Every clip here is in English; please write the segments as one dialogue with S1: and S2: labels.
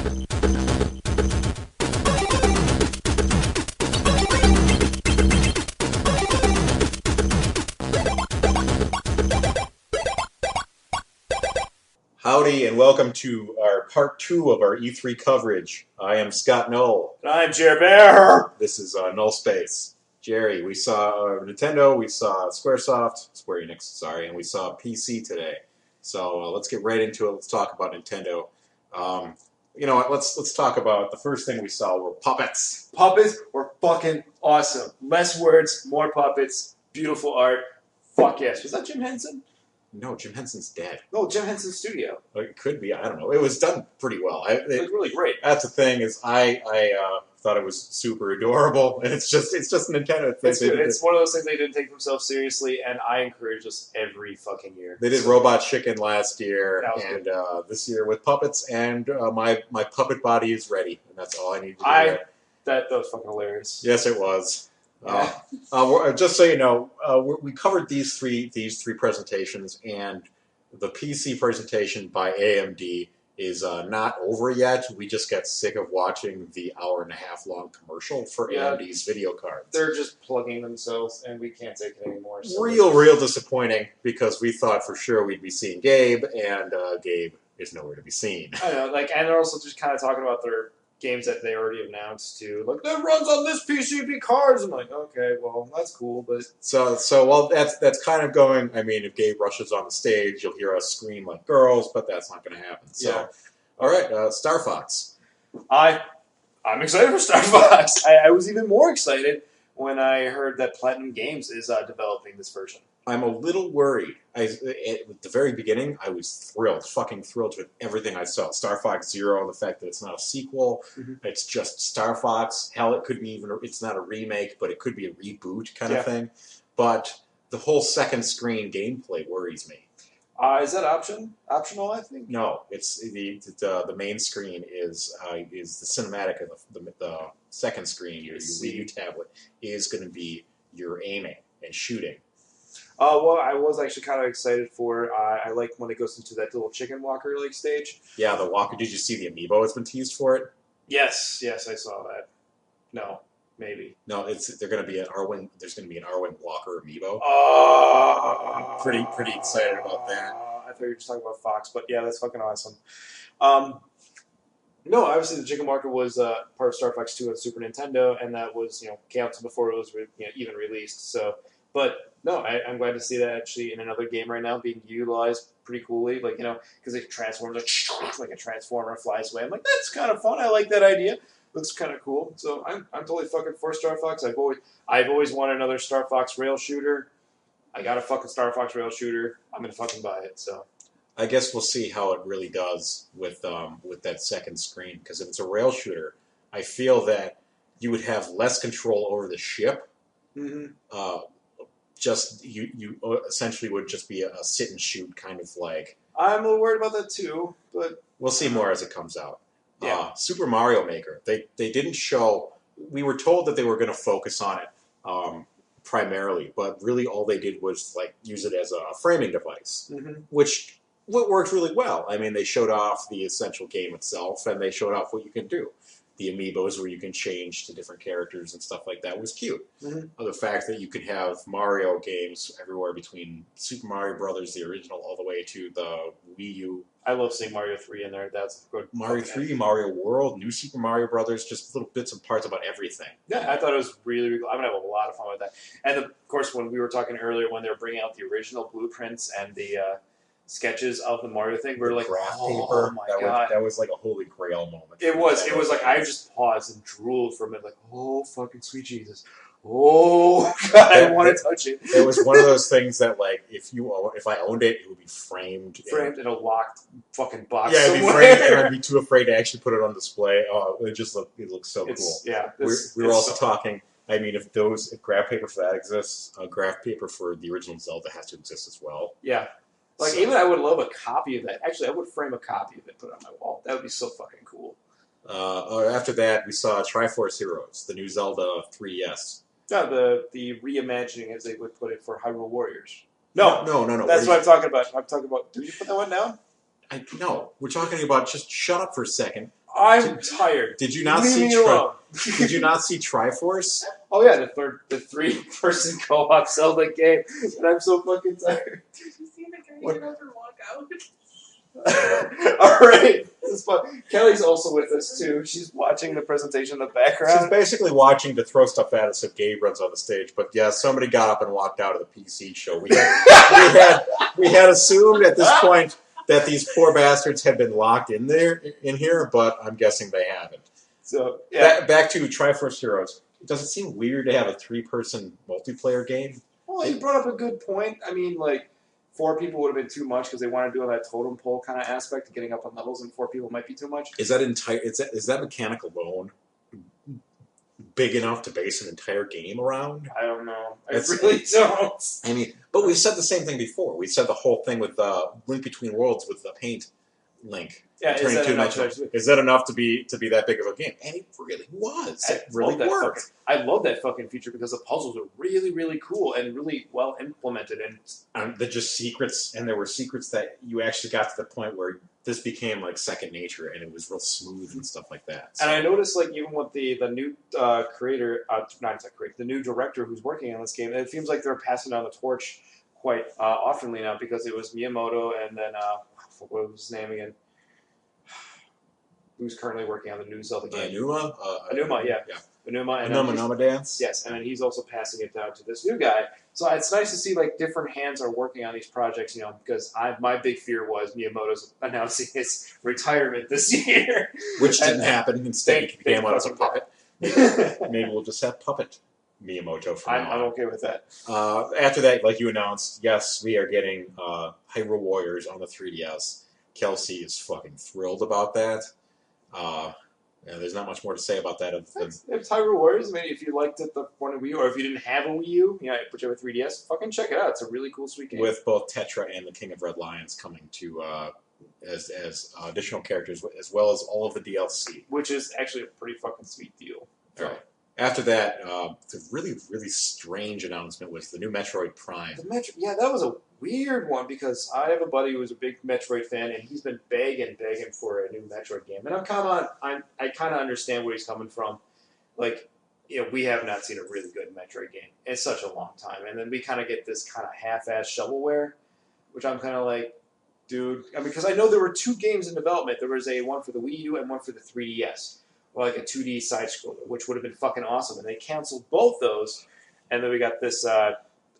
S1: Howdy, and welcome to our part 2 of our E3 coverage. I am Scott Null.
S2: And I'm Jerry.
S1: This is Nullspace. Jerry, we saw Nintendo, we saw Square Enix, sorry, and we saw PC today. So let's get right into it. Let's talk about Nintendo. You know what? Let's talk about the first thing we saw were puppets.
S2: Puppets were fucking awesome. Less words, more puppets, beautiful art. Fuck yes. Was that Jim Henson?
S1: No, Jim Henson's dead.
S2: No, Jim Henson's studio.
S1: It could be. I don't know. It was done pretty well.
S2: It was really great.
S1: That's the thing is I thought it was super adorable, and it's just Nintendo.
S2: It's one of those things they didn't take themselves seriously, and I encourage this every fucking year.
S1: They did Robot Chicken last year, and this year with puppets, and my puppet body is ready, and that's all I need to do.
S2: That was fucking hilarious.
S1: Yes, it was. Just so you know, we covered these three presentations, and the PC presentation by AMD is not over yet. We just got sick of watching the hour-and-a-half long commercial for AMD's video cards.
S2: They're just plugging themselves, and we can't take it anymore. So
S1: real disappointing, because we thought for sure we'd be seeing Gabe, and Gabe is nowhere to be seen.
S2: I know, and they're also just kind of talking about their games that they already announced too. Like, that runs on this PCB cards. I'm like, okay, well, that's cool, but
S1: well, that's kind of going. I mean, if Gabe rushes on the stage, you'll hear us scream like girls, but that's not going to happen. So, yeah. All right, Star Fox.
S2: I'm excited for Star Fox. I was even more excited when I heard that Platinum Games is developing this version.
S1: I'm a little worried. At the very beginning, I was fucking thrilled with everything I saw. Star Fox Zero, the fact that it's not a sequel, it's just Star Fox. Hell, it could be it's not a remake, but it could be a reboot kind of thing. But the whole second screen gameplay worries me.
S2: Is that optional? I think
S1: no. It's the main screen is the cinematic, and the second screen, your Wii U tablet, is going to be your aiming and shooting.
S2: Well, I was actually kind of excited for. I like when it goes into that little chicken walker like stage.
S1: Yeah, the walker. Did you see the amiibo that's been teased for it?
S2: Yes, I saw that. No, maybe.
S1: No, they're going to be an Arwen. There's going to be an Arwen Walker amiibo. Pretty excited about that.
S2: I thought you were just talking about Fox, but yeah, that's fucking awesome. No, obviously the chicken walker was part of Star Fox 2 on Super Nintendo, and that was came out before it was even released. So. But no, I'm glad to see that actually in another game right now being utilized pretty coolly. Like, because it transforms like a transformer flies away. I'm like, that's kind of fun. I like that idea. Looks kind of cool. So I'm totally fucking for Star Fox. I've always wanted another Star Fox rail shooter. I got a fucking Star Fox rail shooter. I'm gonna fucking buy it. So
S1: I guess we'll see how it really does with that second screen. Because if it's a rail shooter, I feel that you would have less control over the ship. Just you essentially would just be a sit and shoot kind of like.
S2: I'm a little worried about that too, but
S1: we'll see more as it comes out.
S2: Yeah.
S1: Super Mario Maker. They didn't show. We were told that they were going to focus on it primarily, but really all they did was like use it as a framing device, which worked really well. I mean, they showed off the essential game itself, and they showed off what you can do. The amiibos where you can change to different characters and stuff like that was cute. The fact that you could have Mario games everywhere between Super Mario Brothers, the original, all the way to the Wii U.
S2: I love seeing Mario 3 in there. That's good.
S1: Mario 3, Mario World, New Super Mario Brothers, just little bits and parts about everything.
S2: Yeah, I thought it was really cool. I'm going to have a lot of fun with that. And of course, when we were talking earlier, when they were bringing out the original blueprints and the sketches of the Mario thing, we were like,
S1: graph paper.
S2: Oh my God.
S1: That was like a holy grail moment.
S2: It was like I just paused and drooled for a minute, like, oh fucking sweet Jesus. Oh God, I want to touch it.
S1: It was one of those things that, like, if I owned it, it would be framed
S2: in a locked fucking box.
S1: Yeah, it'd be framed, and I'd be too afraid to actually put it on display. Oh, it looks so cool.
S2: Yeah,
S1: we were also talking. I mean, if graph paper for that exists, graph paper for the original Zelda has to exist as well.
S2: Yeah. Like, even I would love a copy of that. Actually, I would frame a copy of it, put it on my wall. That would be so fucking cool.
S1: After that, we saw Triforce Heroes, the new Zelda 3DS.
S2: No, the reimagining, as they would put it, for Hyrule Warriors. No. That's what I'm talking about. Did you put that one down?
S1: No. We're talking about, just shut up for a second.
S2: I'm tired.
S1: Did you not
S2: Leave
S1: see
S2: me alone.
S1: Did you not see Triforce?
S2: Oh yeah, the 3-person co-op Zelda game, and I'm so fucking tired.
S3: Did you see the guy get up and walk out?
S2: All right, this is fun. Kelly's also with us too. She's watching the presentation in the
S1: She's
S2: background.
S1: basically watching to throw stuff at us if Gabe runs on the stage. But yeah, somebody got up and walked out of the PC show. We had assumed at this point that these poor bastards had been locked in here, but I'm guessing they haven't.
S2: So yeah,
S1: Back to Triforce Heroes. Does it seem weird to have a 3-person multiplayer game?
S2: well, you brought up a good point. I mean, like 4 people would have been too much because they want to do that totem pole kind of aspect of getting up on levels, and 4 people might be too much.
S1: Is that mechanic alone big enough to base an entire game around?
S2: I don't know. I really don't.
S1: I mean, but we've said the same thing before. We said the whole thing with Link Between Worlds with the paint link.
S2: Yeah, is
S1: that enough to be that big of a game? And it really was. It really worked.
S2: I love that fucking feature because the puzzles are really, really cool and really well implemented. And
S1: they're just secrets, and there were secrets that you actually got to the point where this became like second nature, and it was real smooth and stuff like that. So.
S2: And I noticed, like, even with the new the new director who's working on this game, it seems like they're passing down the torch quite oftenly now because it was Miyamoto and then what was his name again? Who's currently working on the new Zelda game? Anuma, yeah.
S1: Anuma Dance.
S2: Yes, and then he's also passing it down to this new guy. So it's nice to see like different hands are working on these projects, you know, because my big fear was Miyamoto's announcing his retirement this year.
S1: Which didn't happen. Instead, he came out as a puppet. Maybe we'll just have puppet Miyamoto from now on.
S2: I'm okay with that.
S1: After that, like you announced, yes, we are getting Hyrule Warriors on the 3DS. Kelsey is fucking thrilled about that. There's not much more to say about that.
S2: If Hyrule Warriors, I mean, if you liked it the one Wii U, or if you didn't have a Wii U, you know, put you have a 3DS, fucking check it out. It's a really cool, sweet game.
S1: With both Tetra and the King of Red Lions coming to as additional characters, as well as all of the DLC.
S2: Which is actually a pretty fucking sweet deal.
S1: All right. After that, the really, really strange announcement was the new Metroid Prime.
S2: That was a weird one because I have a buddy who's a big Metroid fan, and he's been begging for a new Metroid game. And I kind of understand where he's coming from. Like, you know, we have not seen a really good Metroid game in such a long time, and then we kind of get this kind of half-ass shovelware, which I'm kind of like, dude. I mean, because I know there were 2 games in development. There was one for the Wii U and one for the 3DS. Or like a 2D side scroller, which would have been fucking awesome. And they canceled both those, and then we got this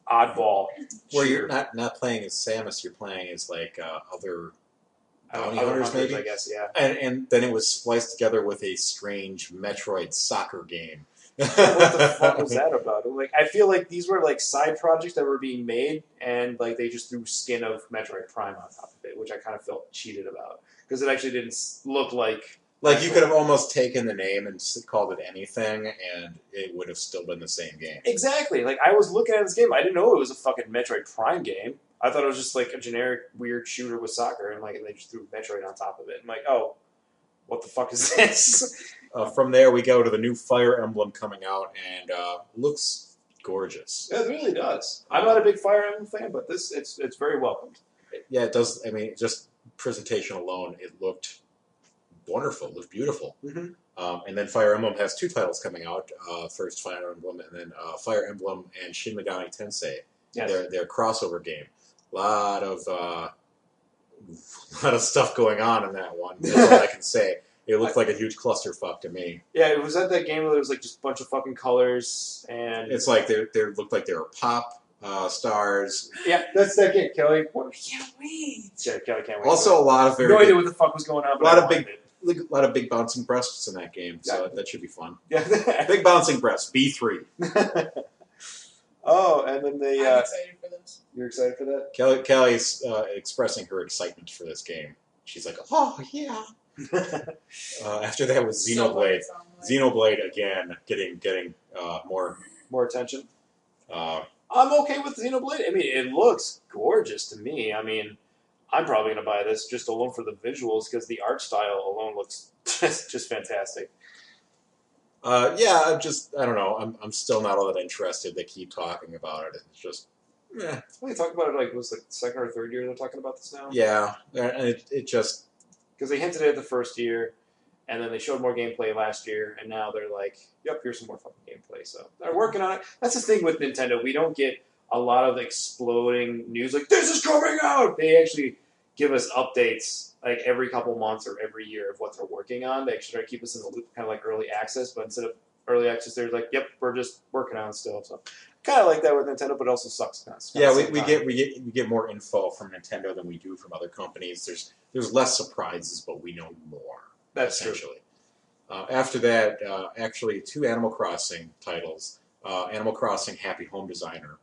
S2: oddball.
S1: Where you're not playing as Samus, you're playing as like other bounty hunters, maybe.
S2: I guess, yeah.
S1: And then it was spliced together with a strange Metroid soccer game.
S2: What the fuck was that about? Like, I feel like these were like side projects that were being made, and like they just threw skin of Metroid Prime on top of it, which I kind of felt cheated about because it actually didn't look like.
S1: Like, you could have almost taken the name and called it anything, and it would have still been the same game.
S2: Exactly. Like, I was looking at this game. I didn't know it was a fucking Metroid Prime game. I thought it was just, like, a generic weird shooter with soccer, and they just threw Metroid on top of it. I'm like, oh, what the fuck is this?
S1: From there, we go to the new Fire Emblem coming out, and looks gorgeous.
S2: Yeah, it really does. I'm not a big Fire Emblem fan, but it's very welcomed.
S1: Yeah, it does. I mean, just presentation alone, it looked wonderful. It looked beautiful.
S2: Mm-hmm.
S1: And then Fire Emblem has 2 titles coming out. First Fire Emblem, and then Fire Emblem and Shin Megami Tensei.
S2: Yes.
S1: Their crossover game. Lot of stuff going on in that one. That's all I can say. It looked like a huge clusterfuck to me.
S2: Yeah, it was at that game where there was like just a bunch of fucking colors, and
S1: it's like they looked like they were pop stars.
S2: Yeah, that's that game, Kelly.
S3: I can't wait.
S2: Yeah, Kelly can't wait.
S1: Also, a lot of
S2: no idea what the fuck was going on. But
S1: a lot of big bouncing breasts in that game, so that should be fun.
S2: Yeah,
S1: big bouncing breasts. B3.
S2: Oh, and then they.
S3: I'm excited for this.
S2: You're excited for that?
S1: Kelly's expressing her excitement for this game. She's like, "Oh yeah." After that was Xenoblade. Xenoblade again, getting more
S2: attention.
S1: I'm
S2: okay with Xenoblade. I mean, it looks gorgeous to me. I mean, I'm probably going to buy this just alone for the visuals because the art style alone looks just fantastic.
S1: I don't know. I'm still not all that interested. They keep talking about it. It's just,
S2: We talked about it like it was like the second or third year they're talking about this now.
S1: Yeah, and it just
S2: because they hinted at it the first year, And then they showed more gameplay last year, and now they're like, yep, here's some more fucking gameplay. So they're working on it. That's the thing with Nintendo. We don't get a lot of exploding news like, this is coming out! They actually give us updates like every couple months or every year of what they're working on. They actually try to keep us in the loop, kind of like early access, but instead of early access, they're like, yep, we're just working on it still. So kind of like that with Nintendo, but it also sucks.
S1: Yeah, we get more info from Nintendo than we do from other companies. There's less surprises, but we know more.
S2: That's
S1: essentially. After that, actually, 2 Animal Crossing titles. Animal Crossing Happy Home Designer,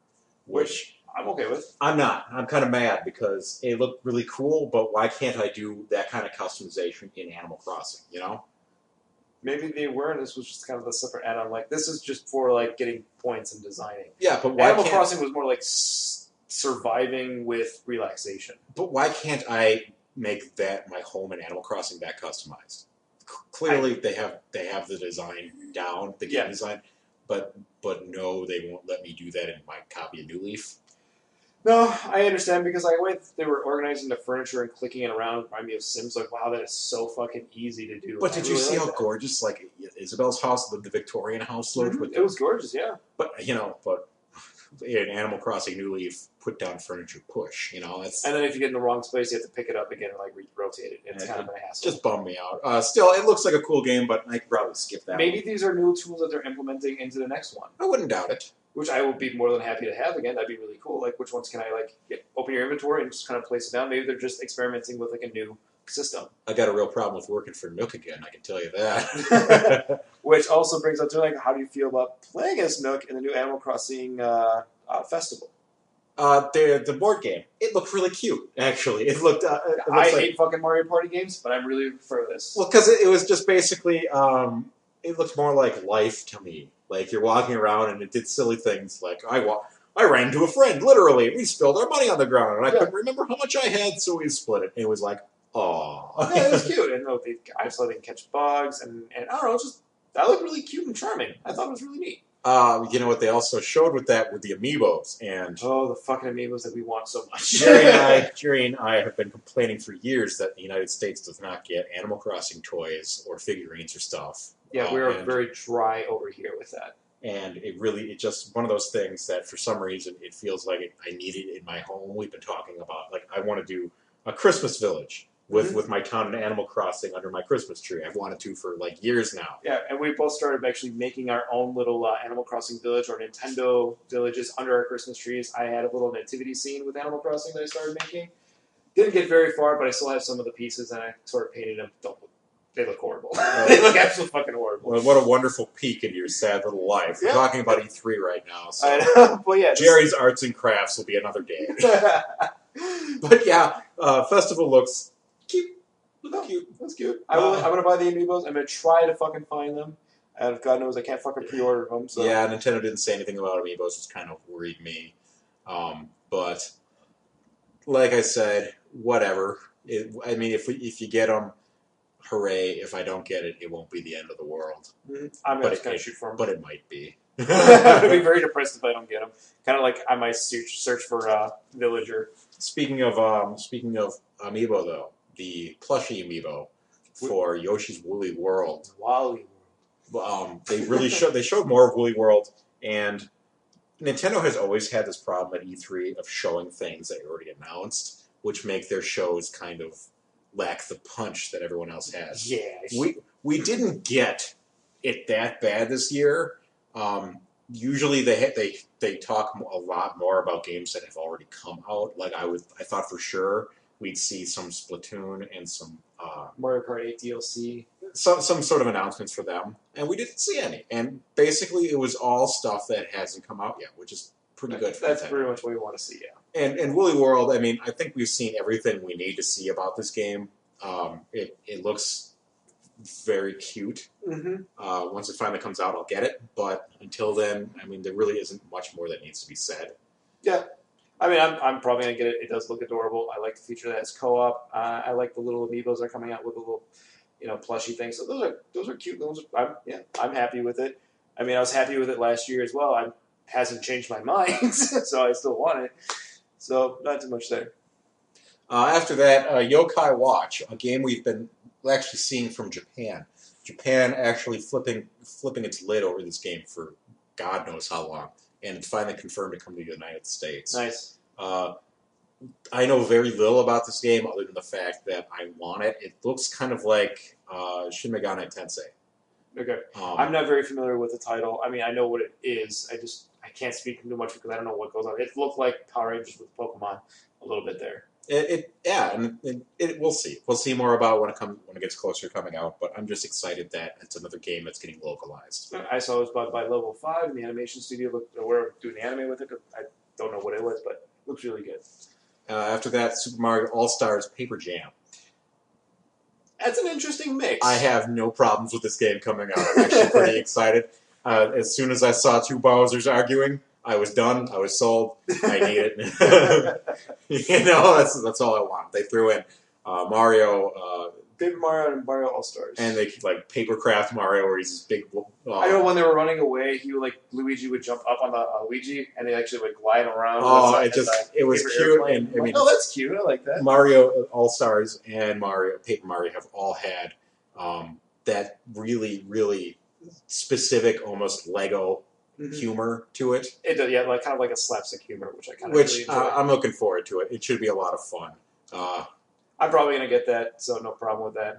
S1: which
S2: I'm okay with.
S1: I'm not. I'm kind of mad because it looked really cool, but why can't I do that kind of customization in Animal Crossing, you know?
S2: Maybe the awareness was just kind of a separate add-on. Like, this is just for, like, getting points and designing.
S1: Yeah, but why
S2: Animal
S1: can't...
S2: Crossing was more like surviving with relaxation.
S1: But why can't I make that my home in Animal Crossing that customized? Clearly, they have the design down, the game design, but no, they won't let me do that in my copy of New Leaf.
S2: No, I understand because like the way they were organizing the furniture and clicking it around reminded me of Sims. Like, wow, that is so fucking easy to do.
S1: But did you see how gorgeous like Isabel's house, the Victorian house, looked?
S2: Mm-hmm. It was gorgeous, yeah.
S1: But in Animal Crossing New Leaf, put down furniture, push. You know, that's.
S2: And then if you get in the wrong space, you have to pick it up again and like rotate it. It's kind of a hassle.
S1: Just bummed me out. Still, it looks like a cool game, but I could probably skip that.
S2: Maybe these are new tools that they're implementing into the next one.
S1: I wouldn't doubt it.
S2: Which I would be more than happy to have again. That'd be really cool. Like, which ones can I open your inventory and just kind of place it down? Maybe they're just experimenting with like a new system.
S1: I got a real problem with working for Nook again. I can tell you that.
S2: Which also brings up to like, how do you feel about playing as Nook in the new Animal Crossing festival?
S1: The board game. It looked really cute. Actually, it looked.
S2: I hate fucking Mario Party games, but I'm really for this.
S1: Well, because it was just basically. It looked more like life to me. Like you're walking around and it did silly things like I ran into a friend, literally. We spilled our money on the ground and I couldn't remember how much I had, so we split it. And it was like, aw.
S2: Yeah, it was cute. And I saw they can catch bugs and I don't know, that looked really cute and charming. I thought it was really neat.
S1: You know what they also showed with that with the amiibos and
S2: the fucking amiibos that we want so much.
S1: Jerry and I have been complaining for years that the United States does not get Animal Crossing toys or figurines or stuff.
S2: Yeah, we're very dry over here with that.
S1: And it's just one of those things that for some reason it feels like I need it in my home. We've been talking about, like, I want to do a Christmas village with my town and Animal Crossing under my Christmas tree. I've wanted to for, like, years now.
S2: Yeah, and we both started actually making our own little Animal Crossing village or Nintendo villages under our Christmas trees. I had a little nativity scene with Animal Crossing that I started making. Didn't get very far, but I still have some of the pieces, and I sort of painted them. They look horrible. They look absolutely fucking horrible.
S1: Well, what a wonderful peek into your sad little life. We're talking about E3 right now. So
S2: I know. Well, yeah,
S1: Jerry's arts and crafts will be another day. But yeah, festival looks cute.
S2: Cute. That's cute. I'm going to buy the amiibos. I'm going to try to fucking find them. And God knows I can't fucking pre-order them. So.
S1: Yeah, Nintendo didn't say anything about amiibos, which kind of worried me. But like I said, whatever. If you get them, hooray. If I don't get it, it won't be the end of the world.
S2: I'm just going to shoot for them.
S1: But it might be.
S2: I'm going to be very depressed if I don't get them. Kind of like I might search for Villager.
S1: Speaking of amiibo, though, the plushie amiibo for Yoshi's Woolly World.
S2: Wally
S1: World. They showed more of Woolly World, and Nintendo has always had this problem at E3 of showing things that are already announced, which make their shows kind of lack the punch that everyone else has.
S2: Yeah.
S1: We didn't get it that bad this year. Usually they talk a lot more about games that have already come out. Like I thought for sure we'd see some Splatoon and some
S2: Mario Kart 8 DLC.
S1: Some sort of announcements for them, and we didn't see any. And basically, it was all stuff that hasn't come out yet, which is pretty good.
S2: That's pretty much what we want to see. Yeah.
S1: And Woolly World, I mean, I think we've seen everything we need to see about this game. It looks very cute. Once it finally comes out, I'll get it. But until then, I mean, there really isn't much more that needs to be said.
S2: Yeah. I mean, I'm probably going to get it. It does look adorable. I like the feature that it's co-op. I like the little amiibos that are coming out with a little, plushy things. So those are cute. I'm happy with it. I mean, I was happy with it last year as well. It hasn't changed my mind, so I still want it. So not too much there.
S1: After that, Yokai Watch, a game we've been actually seeing from Japan. Japan actually flipping its lid over this game for God knows how long, and it's finally confirmed to come to the United States.
S2: Nice.
S1: I know very little about this game other than the fact that I want it. It looks kind of like Shin Megami Tensei.
S2: Okay. I'm not very familiar with the title. I mean, I know what it is. I can't speak too much because I don't know what goes on. It looked like Power Rangers with Pokemon a little bit there.
S1: We'll see. We'll see more about it when it gets closer to coming out. But I'm just excited that it's another game that's getting localized.
S2: I saw it was by Level 5, and the animation studio were doing the anime with it. I don't know what it was, but it looks really good.
S1: After that, Super Mario All-Stars Paper Jam.
S2: That's an interesting mix.
S1: I have no problems with this game coming out. I'm actually pretty excited. As soon as I saw two Bowsers arguing, I was done. I was sold. I need it. That's all I want. They threw in Mario,
S2: Paper Mario and Mario All Stars,
S1: and they like Papercraft Mario, where he's this big.
S2: I know when they were running away, Luigi would jump up on the Luigi, and they actually would glide around.
S1: It was cute, and I mean,
S2: oh, that's cute. I like that.
S1: Mario All Stars and Paper Mario have all had that really, really specific, almost Lego humor to it.
S2: It does, yeah, kind of like a slapstick humor, which I kind of really enjoy.
S1: I'm looking forward to it. It should be a lot of fun.
S2: I'm probably gonna get that, so no problem with that.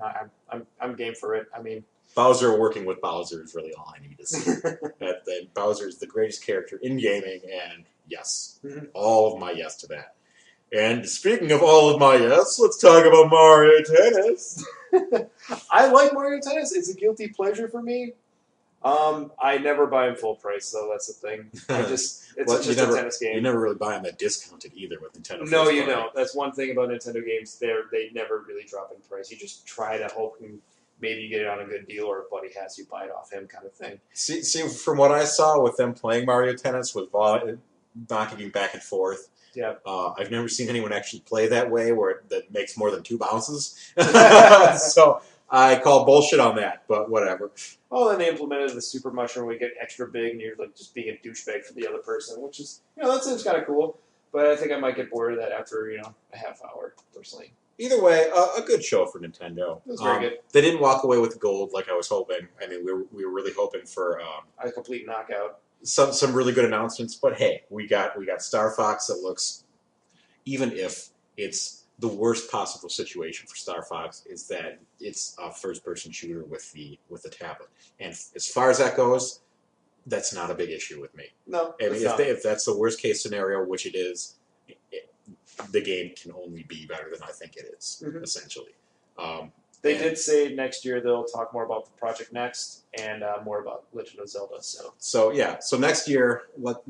S2: I'm game for it. I mean,
S1: Bowser working with Bowser is really all I need to see. that Bowser is the greatest character in gaming, and yes, all of my yes to that. And speaking of all of my yes, let's talk about Mario Tennis.
S2: I like Mario Tennis. It's a guilty pleasure for me. I never buy them full price, though. That's the thing. It's just a tennis game.
S1: You never really buy them at discounted either with Nintendo.
S2: No, you don't. That's one thing about Nintendo games. They never really drop in price. You just try to hope maybe you get it on a good deal, or a buddy has you buy it off him, kind of thing.
S1: See, from what I saw with them playing Mario Tennis, with knocking you back and forth.
S2: Yeah.
S1: I've never seen anyone actually play that way, that makes more than 2 bounces. So I call bullshit on that, but whatever.
S2: Oh, then they implemented the super mushroom where you get extra big and you're like just being a douchebag for the other person, which is, that seems kind of cool. But I think I might get bored of that after, a half hour, personally.
S1: Either way, a good show for Nintendo.
S2: It was very good.
S1: They didn't walk away with gold like I was hoping. I mean, we were really hoping for
S2: a complete knockout.
S1: Some really good announcements, but hey, we got Star Fox that looks, even if it's the worst possible situation for Star Fox, is that it's a first-person shooter with the tablet, and as far as that goes, that's not a big issue with me.
S2: No,
S1: I mean, if that's the worst case scenario, which it is, the game can only be better than I think it is, essentially.
S2: They did say next year they'll talk more about the Project Next and more about Legend of Zelda.
S1: So next year,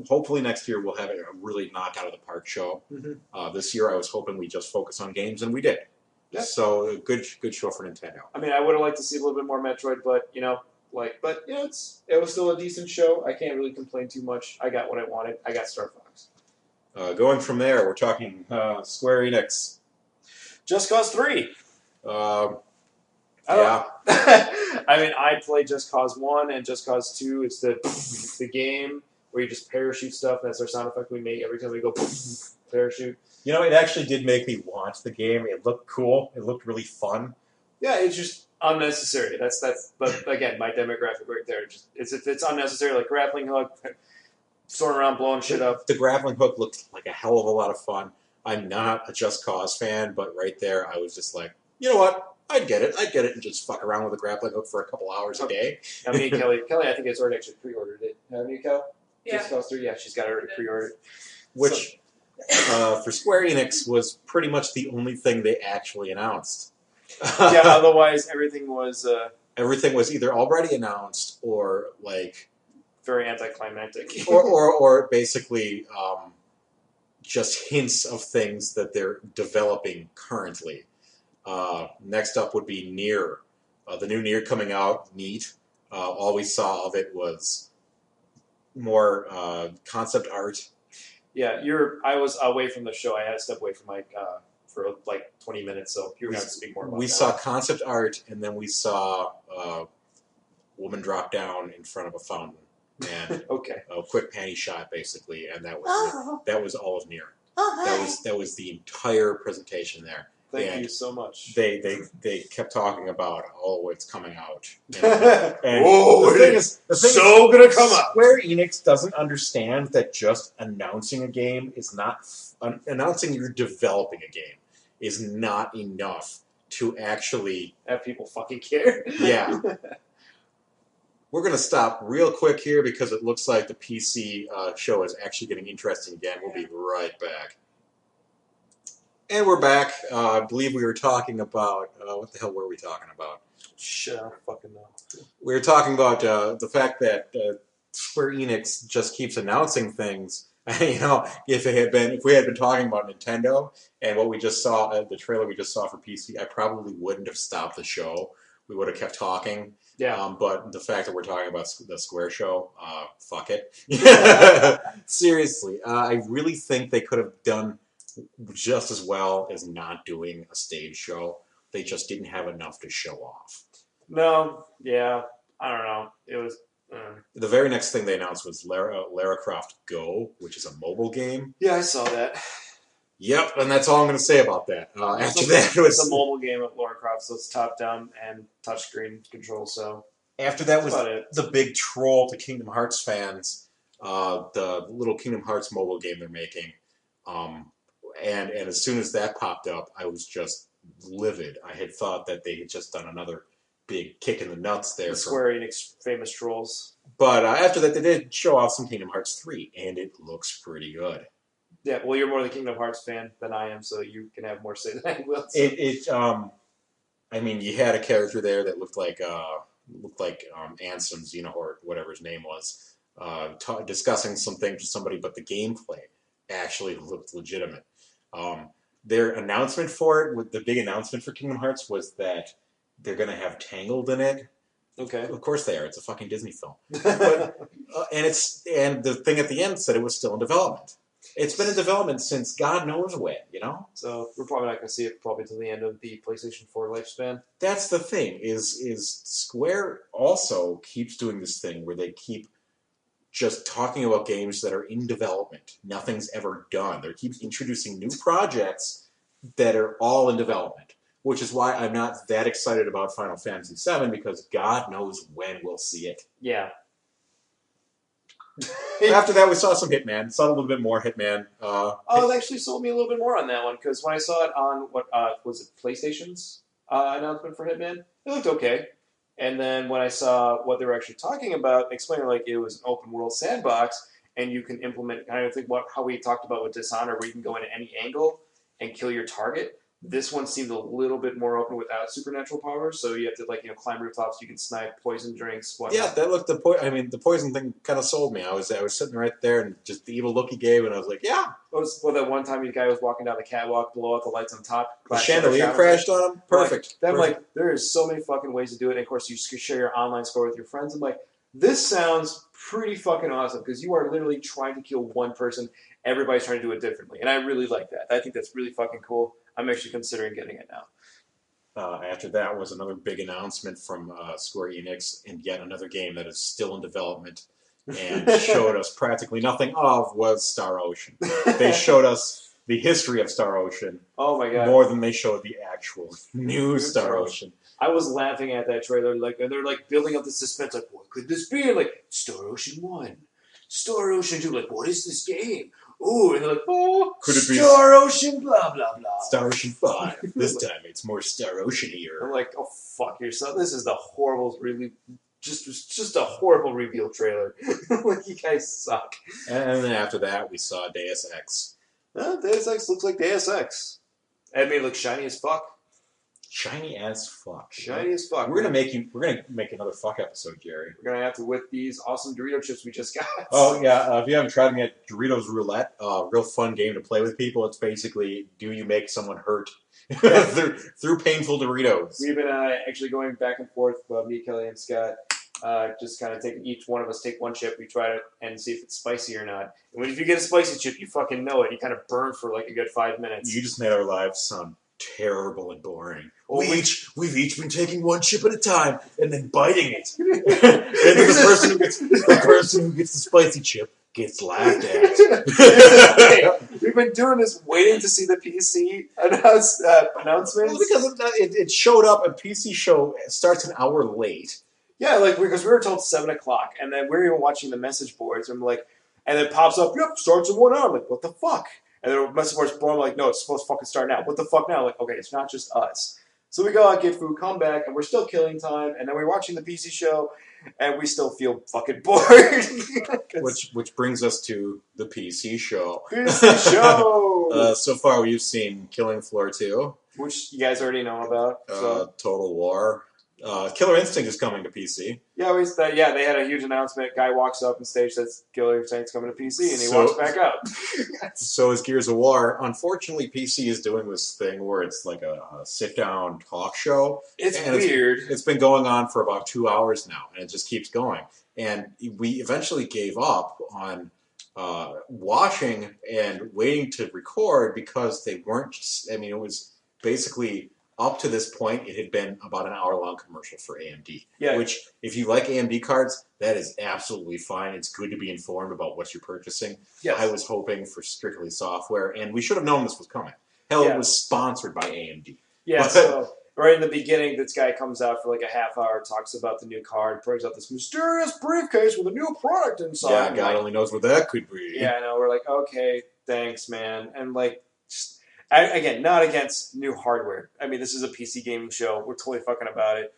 S1: hopefully next year we'll have a really knock out of the park show. This year I was hoping we just focus on games, and we did. Yep. So good show for Nintendo.
S2: I mean, I would have liked to see a little bit more Metroid, but it was still a decent show. I can't really complain too much. I got what I wanted. I got Star Fox.
S1: Going from there, we're talking Square Enix.
S2: Just Cause 3.
S1: Yeah.
S2: I mean, I played Just Cause 1 and Just Cause 2. It's the game where you just parachute stuff. That's our sound effect we make every time we go parachute.
S1: It actually did make me want the game. It looked cool. It looked really fun.
S2: Yeah, it's just unnecessary. But again, my demographic right there. It's unnecessary, like grappling hook, soaring around, blowing shit up.
S1: The grappling hook looked like a hell of a lot of fun. I'm not a Just Cause fan, but right there, I was just like, you know what? I'd get it, and just fuck around with a grappling hook for a couple hours a day.
S2: I mean, Kelly, I think it's already actually pre-ordered it. Haven't you, Kel?
S3: Yeah.
S2: Just Cause 3, yeah, she's got it already pre-ordered.
S1: Which, for Square Enix, was pretty much the only thing they actually announced.
S2: Yeah, otherwise everything was...
S1: everything was either already announced or,
S2: very anticlimactic.
S1: or basically just hints of things that they're developing currently. Next up would be Nier. The new Nier coming out, neat. All we saw of it was more concept art.
S2: Yeah, I was away from the show. I had to step away from for 20 minutes, so you're going to speak more about that.
S1: We saw concept art, and then we saw a woman drop down in front of a fountain. And
S2: okay.
S1: A quick panty shot, basically, and that was all of Nier.
S3: Oh, hi.
S1: That was the entire presentation there.
S2: Thank you so much.
S1: They kept talking about, it's coming out. And
S2: The thing is gonna come out.
S1: Square Enix doesn't understand that just announcing a game is not announcing you're developing a game is not enough to actually
S2: have people fucking care.
S1: Yeah. We're going to stop real quick here because it looks like the PC show is actually getting interesting again. We'll be right back. And we're back. I believe we were talking about... what the hell were we talking about?
S2: Shit, I don't fucking know.
S1: We were talking about the fact that Square Enix just keeps announcing things. If we had been talking about Nintendo and what we just saw, the trailer we just saw for PC, I probably wouldn't have stopped the show. We would have kept talking.
S2: Yeah.
S1: But the fact that we're talking about the Square show, fuck it. Seriously, I really think they could have done just as well as not doing a stage show. They just didn't have enough to show off.
S2: No, yeah, I don't know. It was...
S1: The very next thing they announced was Lara Croft Go, which is a mobile game.
S2: Yeah, I saw that.
S1: Yep, and that's all I'm going to say about that. After that, it was
S2: a mobile game of Lara Croft, so it's top-down and touchscreen control. So
S1: after that was the big troll to Kingdom Hearts fans, the little Kingdom Hearts mobile game they're making, and as soon as that popped up, I was just livid. I had thought that they had just done another big kick in the nuts there.
S2: The Square Enix famous trolls.
S1: But after that, they did show off some Kingdom Hearts 3, and it looks pretty good.
S2: Yeah, well, you're more the Kingdom Hearts fan than I am, so you can have more say than I will. So.
S1: I mean, you had a character there that looked like Ansem Xenohort, whatever his name was, discussing some things with somebody, but the gameplay actually looked legitimate. Their announcement for it, the big announcement for Kingdom Hearts, was that they're going to have Tangled in it.
S2: Okay.
S1: Of course they are. It's a fucking Disney film. But, and the thing at the end said it was still in development. It's been in development since God knows when,
S2: So we're probably not going to see it probably till the end of the PlayStation 4 lifespan.
S1: That's the thing, is Square also keeps doing this thing where they keep just talking about games that are in development. Nothing's ever done. They keep introducing new projects that are all in development, which is why I'm not that excited about Final Fantasy VII, because God knows when we'll see it.
S2: Yeah.
S1: After that, we saw some Hitman. Saw a little bit more Hitman.
S2: It actually sold me a little bit more on that one, because when I saw it on, was it PlayStation's announcement for Hitman, it looked okay. And then when I saw what they were actually talking about, explaining like it was an open world sandbox, and you can implement kind of how we talked about with Dishonored, where you can go into any angle and kill your target. This one seemed a little bit more open without supernatural powers, so you have to climb rooftops. You can snipe poison drinks. Whatnot.
S1: Yeah, that looked the poison thing kind of sold me. I was sitting right there, and just the evil look he gave, and I was like, yeah.
S2: That one time the guy was walking down the catwalk, blow out the lights on top.
S1: The chandelier crashed on him. Perfect.
S2: Then there is so many fucking ways to do it. And of course, you share your online score with your friends. I'm like, this sounds pretty fucking awesome, because you are literally trying to kill one person. Everybody's trying to do it differently, and I really like that. I think that's really fucking cool. I'm actually considering getting it now.
S1: After that was another big announcement from Square Enix, and yet another game that is still in development and showed us practically nothing of was Star Ocean. They showed us the history of Star Ocean.
S2: Oh my god!
S1: More than they showed the actual new Star Ocean.
S2: I was laughing at that trailer, and they're building up the suspense, what could this be? And Star Ocean 1, Star Ocean 2, what is this game? Ooh, and they're like, oh, could it be Star Ocean, blah, blah, blah.
S1: Star Ocean 5. This time it's more Star Ocean-ier.
S2: I'm like, oh, fuck yourself. This is the horrible, really, just a horrible reveal trailer. You guys suck.
S1: And then after that, we saw Deus Ex.
S2: Deus Ex looks like Deus Ex. It may look shiny as fuck.
S1: Shiny as fuck.
S2: Shiny as fuck.
S1: We're gonna make another fuck episode, Jerry.
S2: We're gonna have to whip these awesome Dorito chips we just got.
S1: Oh yeah, if you haven't tried them yet, Doritos Roulette, real fun game to play with people. It's basically, do you make someone hurt through painful Doritos?
S2: We've been actually going back and forth, me, Kelly, and Scott, just kind of taking each one of us take one chip. We try it and see if it's spicy or not. And if you get a spicy chip, you fucking know it. You kind of burn for a good 5 minutes.
S1: You just made our lives sound terrible and boring. We've each been taking one chip at a time and then biting it. And then the person who gets the spicy chip gets laughed at.
S2: We've been doing this, waiting to see the PC announcements.
S1: Well, because it showed up, a PC show starts an hour late.
S2: Yeah, like because we were told 7 o'clock, and then we were even watching the message boards, and I'm like, and it pops up, yep, starts in 1 hour. I'm like, what the fuck? And then the message boards blow. I'm like, no, it's supposed to fucking start now. What the fuck now? I'm like, okay, it's not just us. So we go out, get food, come back, and we're still killing time, and then we're watching the PC show, and we still feel fucking bored.
S1: Which brings us to the PC show.
S2: PC show!
S1: So far, we've seen Killing Floor 2.
S2: Which you guys already know about. So.
S1: Total War. Killer Instinct is coming to PC.
S2: Yeah, they had a huge announcement. Guy walks up on stage, says Killer Instinct's coming to PC, and he walks back up.
S1: So is Gears of War. Unfortunately, PC is doing this thing where it's like a sit-down talk show.
S2: It's weird.
S1: It's been going on for about 2 hours now, and it just keeps going. And we eventually gave up on watching and waiting to record because they weren't. It was basically. Up to this point, it had been about an hour-long commercial for AMD.
S2: Yeah.
S1: Which, if you like AMD cards, that is absolutely fine. It's good to be informed about what you're purchasing.
S2: Yes.
S1: I was hoping for strictly software, and we should have known this was coming. Hell, It was sponsored by AMD.
S2: Yeah, so right in the beginning, this guy comes out for like a half hour, talks about the new card, brings out this mysterious briefcase with a new product inside.
S1: Yeah, God only knows what that could be.
S2: Yeah, I know. We're like, okay, thanks, man. And like... Again, not against new hardware. I mean, this is a PC gaming show. We're totally fucking about it.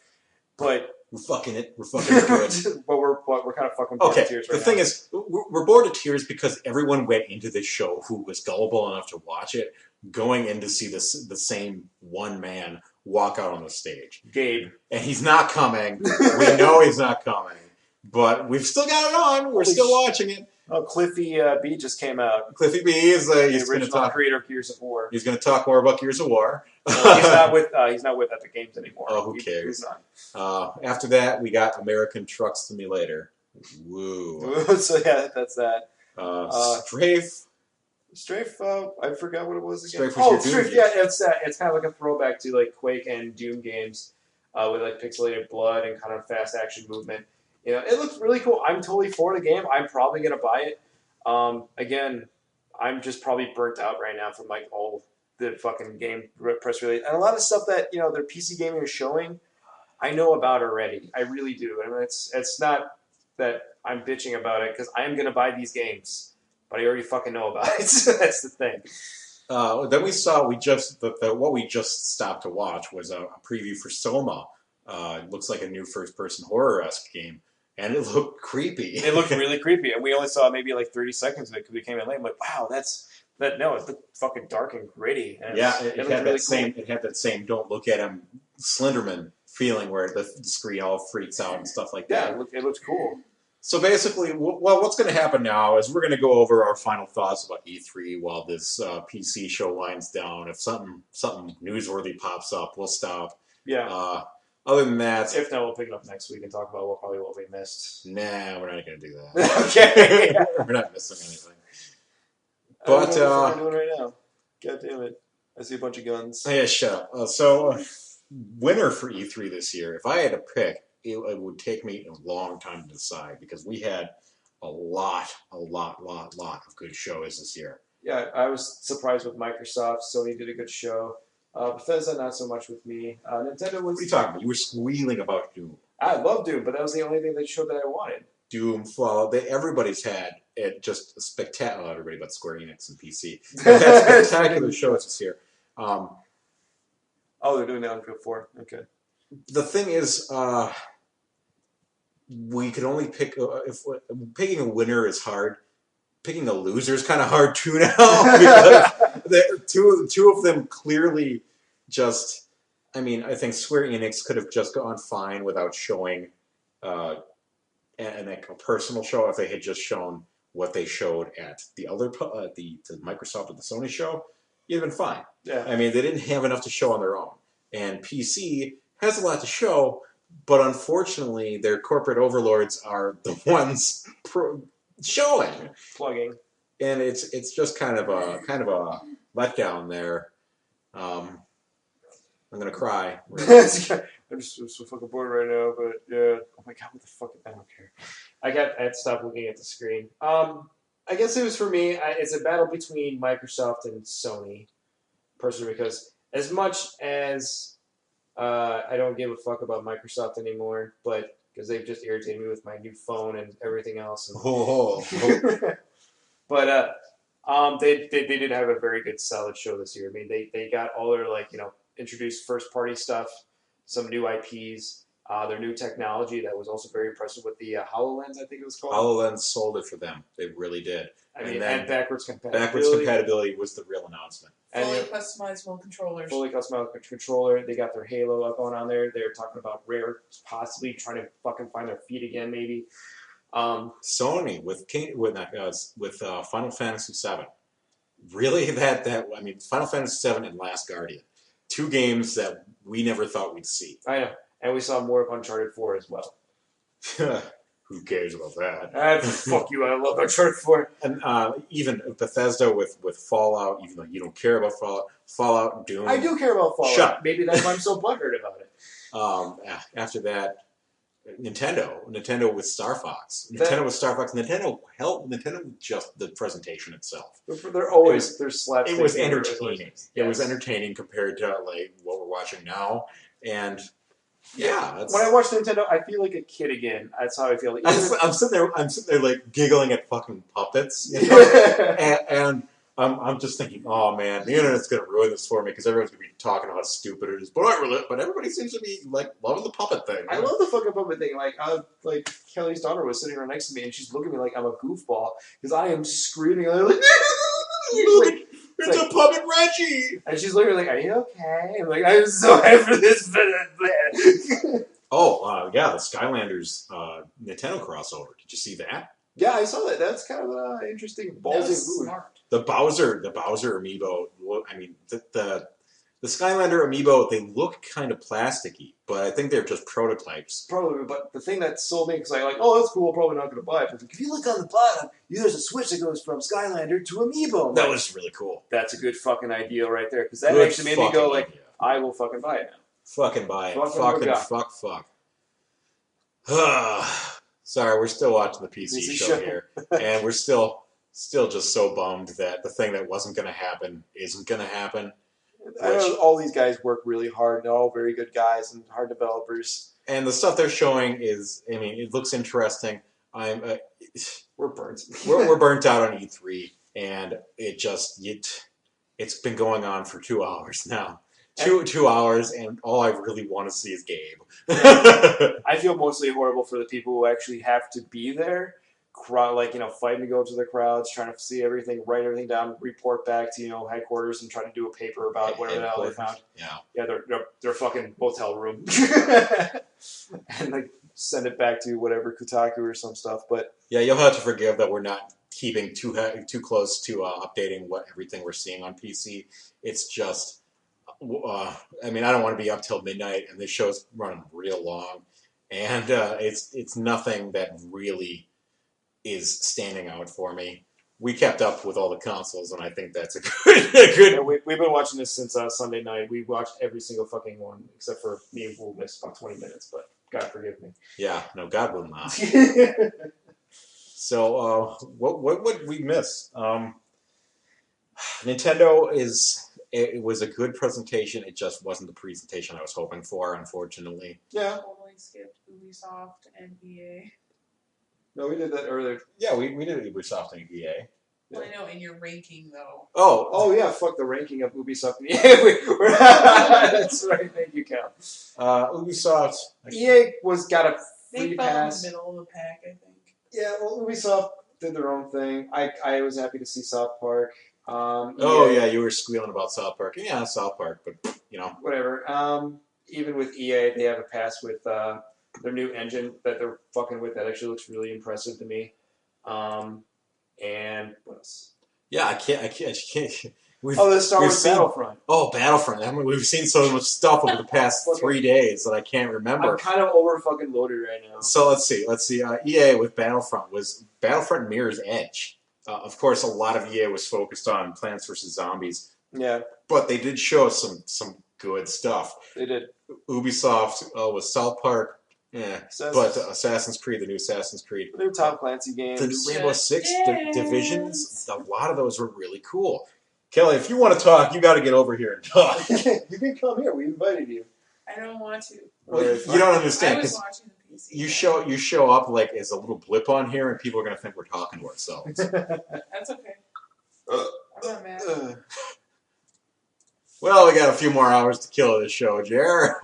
S2: But...
S1: We're fucking it. We're fucking it good.
S2: But we're kind of fucking bored to tears right now.
S1: The thing is, we're bored to tears because everyone went into this show who was gullible enough to watch it, going in to see the same one man walk out on the stage.
S2: Gabe.
S1: And he's not coming. We know he's not coming. But we've still got it on. We're still watching it.
S2: Oh, Cliffy B just came out.
S1: Cliffy B is
S2: he's going to talk. Creator of Gears of War.
S1: He's going to talk more about Gears of War.
S2: Well, he's not with Epic Games anymore.
S1: Oh, who cares?
S2: He's not.
S1: After that, we got American Truck Simulator. Woo.
S2: So yeah, that's that.
S1: Strafe.
S2: Strafe. I forgot what it was again.
S1: Strafe.
S2: Yeah, it's kind of like a throwback to like Quake and Doom games, with like pixelated blood and kind of fast action movement. You know, it looks really cool. I'm totally for the game. I'm probably going to buy it. Again, I'm just probably burnt out right now from like all the fucking game press release. And a lot of stuff that, you know, their PC gaming is showing, I know about already. I really do. I mean, it's not that I'm bitching about it because I am going to buy these games, but I already fucking know about it. That's the thing.
S1: Then we saw, what we just stopped to watch was a preview for Soma. It looks like a new first-person horror-esque game. And it looked creepy.
S2: It looked really creepy, and we only saw maybe like 30 seconds of it because we came in late. I'm like, wow, it looked fucking dark and gritty. And
S1: yeah, it had
S2: really
S1: that It had that same "don't look at him" Slenderman feeling where the screen all freaks out and stuff like that.
S2: Yeah, it looks cool.
S1: So basically, what's going to happen now is we're going to go over our final thoughts about E3 while this PC show winds down. If something newsworthy pops up, we'll stop.
S2: Yeah.
S1: Other than that...
S2: If not, we'll pick it up next week and talk about what we missed.
S1: Nah, we're not going to do that.
S2: Okay.
S1: We're not missing anything. But,
S2: what I'm doing right now. God damn it. I see a bunch of guns.
S1: Yeah, shut up. Winner for E3 this year, if I had to pick, it would take me a long time to decide because we had a lot of good shows this year.
S2: Yeah, I was surprised with Microsoft. Sony did a good show. Bethesda, not so much with me. Nintendo was...
S1: What are you talking about? You were squealing about Doom.
S2: I love Doom, but that was the only thing they showed that I wanted.
S1: Doom, everybody's had just a spectacular... Everybody but Square Enix and PC. They've had spectacular shows this year.
S2: Oh, they're doing that on Field 4. Okay.
S1: The thing is, we could only pick... picking a winner is hard. Picking a loser is kind of hard too now. Because two of them clearly just... I mean, I think Square Enix could have just gone fine without showing a personal show if they had just shown what they showed at the Microsoft or the Sony show. You'd have been fine.
S2: Yeah.
S1: I mean, they didn't have enough to show on their own. And PC has a lot to show, but unfortunately, their corporate overlords are the ones showing.
S2: Plugging.
S1: And it's just kind of a letdown there. I'm gonna cry.
S2: I'm just so fucking bored right now, but yeah. Oh my god, what the fuck? I don't care. I had to stop looking at the screen. I guess it was for me. It's a battle between Microsoft and Sony, personally, because as much as I don't give a fuck about Microsoft anymore, but because they've just irritated me with my new phone and everything else. And but they did have a very good, solid show this year. I mean, they got all their introduced first party stuff, some new IPs. Their new technology that was also very impressive with the HoloLens, I think it was called.
S1: HoloLens sold it for them. They really did.
S2: And backwards compatibility.
S1: Backwards compatibility was the real announcement.
S3: Fully customizable controllers.
S2: Fully customizable controller. They got their Halo up on there. They're talking about Rare possibly trying to fucking find their feet again, maybe.
S1: Sony with Final Fantasy VII. Really, Final Fantasy VII and Last Guardian, 2 games that we never thought we'd see.
S2: I know. And we saw more of Uncharted 4 as well.
S1: Who cares about that?
S2: Fuck you, I love Uncharted 4.
S1: And even Bethesda with Fallout, even though you don't care about Fallout, Doom.
S2: I do care about Fallout.
S1: Shut up.
S2: Maybe that's why I'm so butthurt about it.
S1: After that, Nintendo with Star Fox. Nintendo with just the presentation itself.
S2: They're always, they're slapstick.
S1: It was entertaining.
S2: Yes.
S1: It was entertaining compared to what we're watching now. And yeah,
S2: when I watch Nintendo, I feel like a kid again. That's how I feel.
S1: I'm sitting there like giggling at fucking puppets, you know? and I'm just thinking, oh man, the internet's gonna ruin this for me because everyone's gonna be talking about how stupid it is. But everybody seems to be like loving the puppet thing.
S2: I love the fucking puppet thing. Like Kelly's daughter was sitting right next to me, and she's looking at me like I'm a goofball because I am screaming. I'm like,
S1: it's a puppet Reggie!
S2: And she's looking like, are you okay? I'm like, I'm so hyped for this.
S1: Yeah, the Skylanders Nintendo crossover. Did you see that?
S2: Yeah, I saw that. That's kind of an interesting ballsy move.
S3: Smart.
S1: The Bowser amiibo. I mean, the Skylander amiibo. They look kind of plasticky, but I think they're just prototypes.
S2: Probably, but the thing that sold me, because oh, that's cool, probably not going to buy it. But if you look on the bottom, there's a switch that goes from Skylander to amiibo.
S1: That was really cool.
S2: That's a good fucking idea right there, because that actually made me go like, idea. I will fucking buy it now.
S1: Fucking buy it. Fuck. Sorry, we're still watching the PC show here, and we're still just so bummed that the thing that wasn't going to happen isn't going to happen.
S2: I know all these guys work really hard. They're all very good guys and hard developers.
S1: And the stuff they're showing is, I mean, it looks interesting.
S2: We're burnt.
S1: we're burnt out on E3, and it's been going on for 2 hours now. Two hours, and all I really want to see is Gabe.
S2: I feel mostly horrible for the people who actually have to be there, fighting to go up to the crowds, trying to see everything, write everything down, report back to headquarters, and try to do a paper about whatever the hell they found. Yeah, their fucking motel room, and send it back to whatever Kotaku or some stuff. But
S1: yeah, you'll have to forgive that we're not keeping too close to updating everything we're seeing on PC. It's just. I don't want to be up till midnight, and this show's running real long, and it's nothing that really is standing out for me. We kept up with all the consoles, and I think that's a good.
S2: Yeah, we've been watching this since Sunday night. We watched every single fucking one, except for me and Will missed about 20 minutes, but God forgive me.
S1: Yeah, no, God will not. So, what would we miss? Nintendo is. It was a good presentation. It just wasn't the presentation I was hoping for, unfortunately.
S2: Yeah.
S3: Totally skipped Ubisoft and EA.
S2: No, we did that earlier.
S1: Yeah, we did Ubisoft and EA.
S3: Well, I know, in your ranking, though.
S2: Oh yeah, fuck the ranking of Ubisoft and EA. That's right, thank you, Cal.
S1: Ubisoft...
S2: EA got a free
S3: they
S2: pass.
S3: They fell in the middle of the pack, I think.
S2: Yeah, well, Ubisoft did their own thing. I was happy to see South Park.
S1: Yeah, you were squealing about South Park. Yeah, South Park, but
S2: whatever. Even with EA, they have a pass with their new engine that they're fucking with. That actually looks really impressive to me. And what else?
S1: Yeah, I can't.
S2: The Star Wars Battlefront.
S1: Battlefront. I mean, we've seen so much stuff over the past 3 days that I can't remember.
S2: I'm kind of over fucking loaded right now.
S1: So let's see. EA with Battlefront was Battlefront Mirror's Edge. Of course, a lot of EA was focused on Plants vs. Zombies.
S2: Yeah.
S1: But they did show some good stuff.
S2: They did.
S1: Ubisoft with South Park Yeah,
S2: So
S1: but Assassin's Creed, the new Assassin's Creed,
S2: the new Tom Clancy games.
S1: the new Rainbow Six
S3: Yes.
S1: Divisions, a lot of those were really cool. Kelly, if you want to talk, you got to get over here and talk.
S2: You can come here. We invited you.
S3: I don't want to.
S1: Well, you don't
S3: I
S1: understand
S3: was
S1: because
S3: watching the PC.
S1: you show up like as a little blip on here, and people are gonna think we're talking to ourselves.
S3: That's okay. I'm not mad.
S1: Well, we got a few more hours to kill this show, Jer.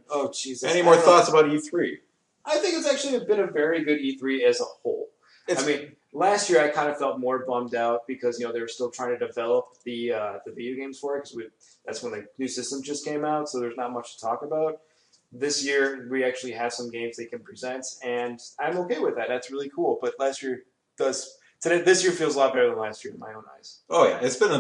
S2: Oh Jesus!
S1: Any more thoughts about E3?
S2: I think it's actually been a very good E3 as a whole. I mean, last year I kind of felt more bummed out because they were still trying to develop the video games for it because that's when the new system just came out, so there's not much to talk about. This year we actually have some games they can present, and I'm okay with that. That's really cool. But this year feels a lot better than last year in my own eyes.
S1: Oh yeah, it's been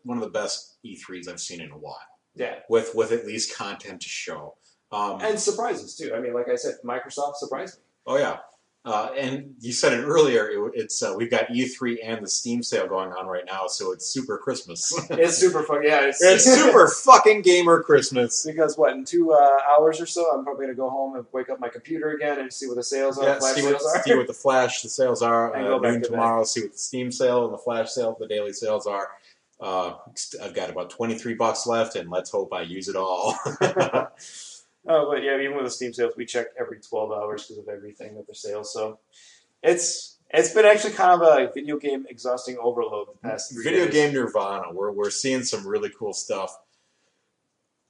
S1: one of the best E3s I've seen in a while.
S2: Yeah,
S1: with at least content to show.
S2: And surprises too. I mean, like I said, Microsoft surprised me.
S1: Oh yeah, and you said it earlier. It's we've got E3 and the Steam sale going on right now, so it's super Christmas.
S2: It's super fun. Yeah,
S1: it's super fucking gamer Christmas.
S2: Because in 2 hours or so, I'm probably gonna go home and wake up my computer again and see what the sales are.
S1: Yeah, see what the Flash the sales are.
S2: And go back
S1: noon
S2: to
S1: tomorrow. See what the Steam sale and the Flash sale, the daily sales are. I've got about $23 left, and let's hope I use it all.
S2: Oh, but yeah, even with the Steam sales, we check every 12 hours because of everything with the sales. So it's been actually kind of a video game exhausting overload the past 3
S1: Video
S2: days.
S1: game nirvana. We're seeing some really cool stuff.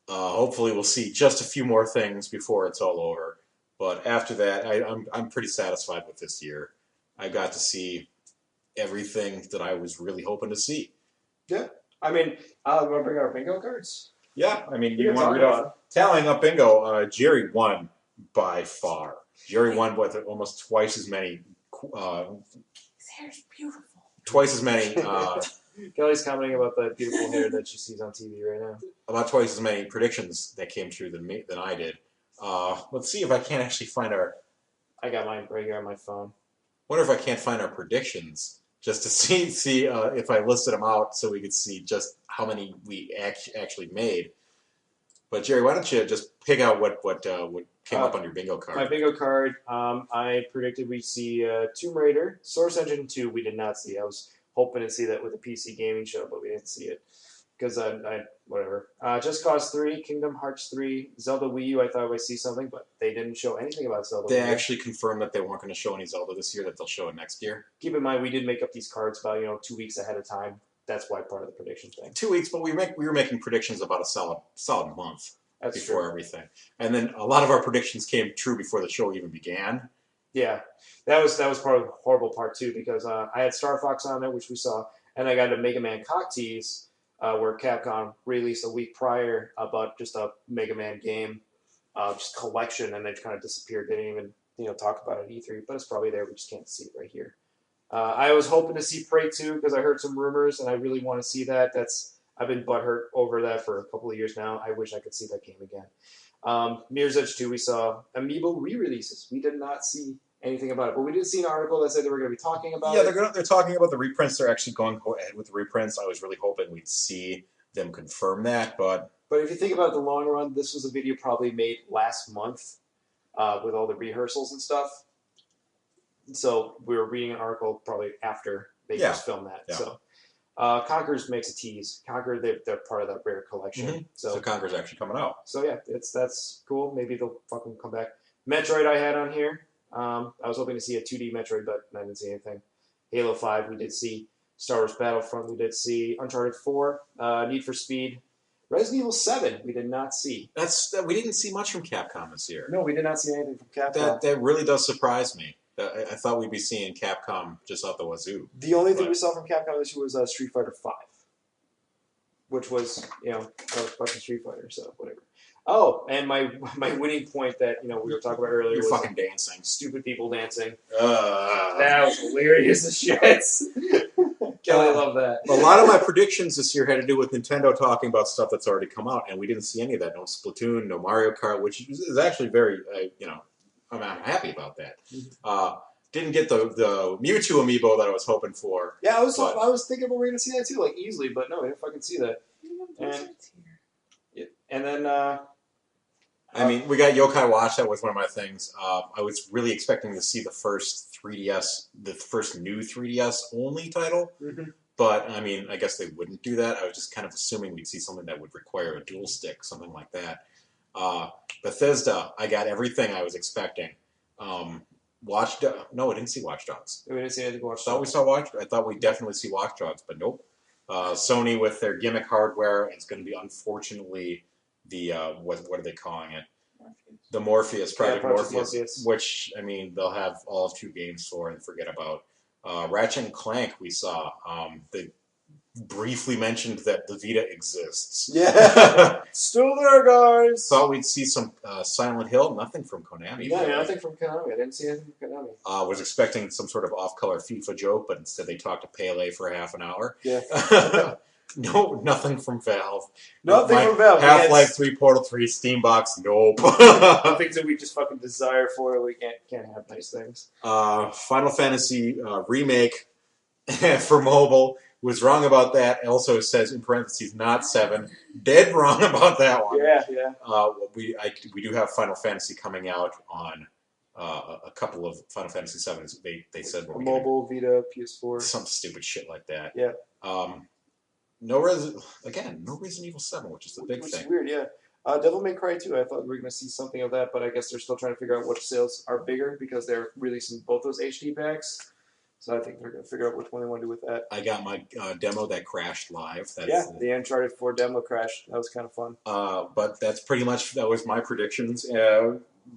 S1: Hopefully, we'll see just a few more things before it's all over. But after that, I'm pretty satisfied with this year. I got to see everything that I was really hoping to see.
S2: Yeah, I mean, want to bring our bingo cards?
S1: Yeah, I mean,
S2: You
S1: you
S2: can
S1: want to
S2: talk
S1: read off tallying up bingo. Jerry won by far. Jerry won with almost twice as many.
S3: His hair's beautiful.
S1: Twice as many.
S2: Kelly's commenting about the beautiful hair that she sees on TV right now.
S1: About twice as many predictions that came true than I did. Let's see if I can't actually find our.
S2: I got mine right here on my phone.
S1: Wonder if I can't find our predictions just to see if I listed them out so we could see just how many we actually made. But Jerry, why don't you just pick out what came up on your bingo card?
S2: My bingo card, I predicted we'd see Tomb Raider, Source Engine 2. We did not see. I was hoping to see that with the PC gaming show, but we didn't see it because whatever. Just Cause 3, Kingdom Hearts 3, Zelda Wii U. I thought I would see something, but they didn't show anything about Zelda.
S1: They
S2: Wii U.
S1: actually confirmed that they weren't going to show any Zelda this year. That they'll show it next year.
S2: Keep in mind, we did make up these cards about 2 weeks ahead of time. That's why part of the prediction thing.
S1: 2 weeks, but we were making predictions about a solid month before everything, and then a lot of our predictions came true before the show even began.
S2: Yeah, that was part of the horrible part too because I had Star Fox on there, which we saw, and I got a Mega Man cock tease where Capcom released a week prior about just a Mega Man game, just collection, and they kind of disappeared. They didn't even talk about it at E3, but it's probably there. We just can't see it right here. I was hoping to see Prey 2 because I heard some rumors, and I really want to see that. I've been butthurt over that for a couple of years now. I wish I could see that game again. Mirror's Edge 2, we saw Amiibo re-releases. We did not see anything about it, but we did see an article that said they were going to be talking about it.
S1: Yeah, they're talking about the reprints. They're actually going to go ahead with the reprints. I was really hoping we'd see them confirm that, but
S2: if you think about the long run, this was a video probably made last month with all the rehearsals and stuff. So we were reading an article probably after they just filmed that. Yeah. So Conker's makes a tease. Conker, they're part of that rare collection.
S1: Mm-hmm. So Conker's actually coming out.
S2: So yeah, that's cool. Maybe they'll fucking come back. Metroid I had on here. I was hoping to see a 2D Metroid, but I didn't see anything. Halo 5 we did see. Star Wars Battlefront we did see. Uncharted 4. Need for Speed. Resident Evil 7 we did not see.
S1: We didn't see much from Capcom this year.
S2: No, we did not see anything from Capcom.
S1: That really does surprise me. I thought we'd be seeing Capcom just out the wazoo.
S2: The only thing we saw from Capcom this year was Street Fighter 5, which was fucking Street Fighter, so whatever. Oh, and my winning point that we were talking about earlier was
S1: fucking dancing,
S2: stupid people dancing. That was hilarious as shit. Kelly loved that.
S1: A lot of my predictions this year had to do with Nintendo talking about stuff that's already come out, and we didn't see any of that. No Splatoon, no Mario Kart, which is actually very I'm happy about that. Didn't get the Mewtwo amiibo that I was hoping for.
S2: Yeah, I was thinking we were going to see that too, like easily, but no, we didn't fucking see that. And then
S1: I mean, we got Yokai Watch. That was one of my things. I was really expecting to see the first 3DS, the first new 3DS only title.
S2: Mm-hmm.
S1: But, I mean, I guess they wouldn't do that. I was just kind of assuming we'd see something that would require a dual stick, something like that. Bethesda, I got everything I was expecting. No, I didn't see Watch Dogs.
S2: We didn't see anything Watch
S1: I thought we saw I thought we'd definitely see Watch Dogs, but nope. Sony with their gimmick hardware is going to be, unfortunately, the, what are they calling it? The Morpheus, Project Morpheus, which, I mean, they'll have all of 2 games for and forget about. Ratchet and Clank, we saw. They briefly mentioned that the Vita exists.
S2: Yeah. Still there, guys.
S1: Thought we'd see some Silent Hill. Nothing from Konami.
S2: Yeah, nothing from Konami. I didn't see anything from Konami.
S1: Was expecting some sort of off-color FIFA joke, but instead they talked to Pele for half an hour.
S2: Yeah.
S1: No, nothing from Valve.
S2: Nothing from Valve.
S1: Half-Life 3, Portal 3, Steambox, nope.
S2: The things that we just fucking desire for, we can't have nice things.
S1: Final Fantasy Remake for mobile. Was wrong about that. Also says in parentheses, not 7. Dead wrong about that one.
S2: Yeah.
S1: We do have Final Fantasy coming out on a couple of Final Fantasy 7s. They said we're
S2: mobile, Vita, PS4.
S1: Some stupid shit like that.
S2: Yeah.
S1: No Resident Evil 7, which is the big thing.
S2: Is weird, yeah. Devil May Cry 2, I thought we were going to see something of that, but I guess they're still trying to figure out which sales are bigger because they're releasing both those HD packs. So I think they're going to figure out which one they want to do with that.
S1: I got my demo that crashed live.
S2: The Uncharted 4 demo crashed. That was kind of fun.
S1: But that's pretty much, that was my predictions.